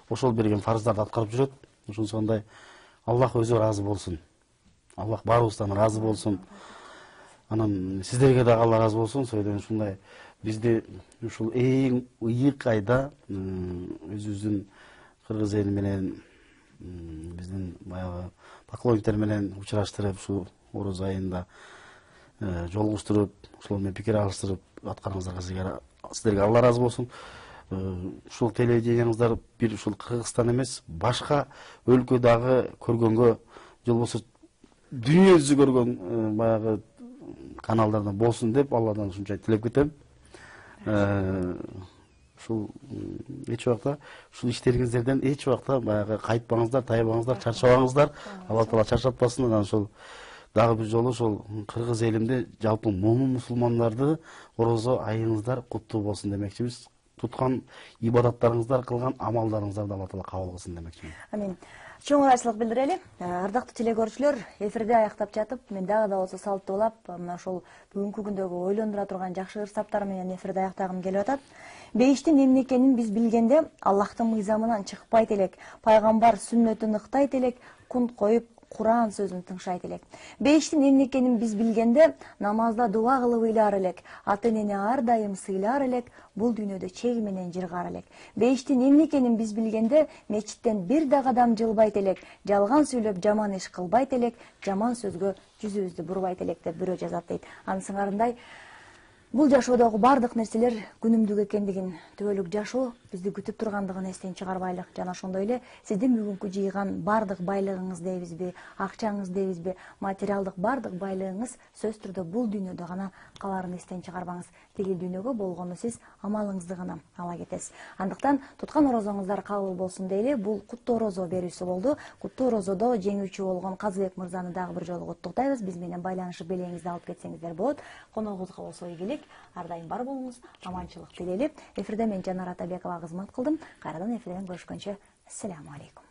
ошол берген фарздарды аткарып жүрөт. Ошондой Аллах өзү ыраазы болсун. Аллах баарыбыздан ыраазы болсун. Анан сиздерге дагы Алла ыраазы болсун. Сөйдөн ушундай бизди ушул эң ыйык айда өзүбүздүн кыргыз эли менен биздин баягы поклонниктер менен учураштырып, ушул Ороз айында жолугуштуруп, ошолор менен пикир алыштырып аткарыңыздарга сиздерге Алла ыраазы болсун. Ушул телевидениеңиздар бир ушул Кыргызстан эмес, башка өлкө дагы көргөнгө, же болбосо дүйнө жүзү көргөн баягы каналдардан болсун деп Алладан ушунча тилеп кетем. Ушул эч убакта ушул иштериңиздерден эч убакта баягы кайтпаңыздар, тайбаңыздар, чарчабаңыздар. Алла Таала чарчатпасын. Анан ошол дагы бир жолу ошол кыргыз элимде жалпы момун мусулмандарды орозо айыңыздар куттуу болсун демекчибиз. Туткан ибадаттарыңыздар, кылган амалдарыңыздарды Алла Таала кабыл кылсын демекчимин. Амин. Чоң ыраазычылык билдирели. Ардактуу телегөрүүчүлөр, эфирде аяктап жатып, мен дагы да болсо салттуулап, мына ошол бүгүнкү күндөгү ойлондура турган жакшы ырсаптар менен эфирде аяктагым келип атат. Бейиштин эмне экенин биз билгенде, Аллахтын мыйзамынан чыкпайт элек, пайгамбар сүннөтүн ыктайт элек, кунт коюп Куран сөзүн тыңшайт элек. Бейиштин эмне экенин биз билгенде, намазда дуа кылып ыйлар элек, ата-энени ар дайым сыйлар элек, бул дүйнөдө чеги менен жыргар элек. Бейиштин эмне экенин биз билгенде, мечиттен бир да кадам жылбайт элек, жалган сүйлөп жаман иш кылбайт элек, жаман сөзгө жүзүбүздү бурбайт элек деп бирөө жазат дейт. Анын сыңарындай бул жашоодогу бардык нерселер күнүмдүк экендигин, түбөлүк жашоо бизди күтүп тургандыгын эстен чыгарбайлык. Жана ошондой эле сиздин бүгүнкү жыйган бардык байлыгыңыз дейбизби, акчаңыз дейбизби, материалдык бардык байлыгыңыз сөзсүз түрдө бул дүйнөдө гана каларын эстен чыгарбаңыз. Тиги дүйнөгө болгону сиз амалыңызды гана ала кетесиз. Андыктан туткан орозоңуздар кабыл болсун дейли. Бул Куттуу орозо берүүсү болду. Куттуу орозодо жеңүүчү болгон Казыбек мырзаны дагы бир жолу куттуктайбыз. Биз менен байланышып белеңизди алып кетсеңиздер болот. Коногубузга болсо ийгилик, ар дайым бар болуңуз, аманчылык тилейли. Эфирде мен Жанар Атабекова кызмат кылдым. Кайрадан эфирден көрүшкөнчө, ассаламу алейкум.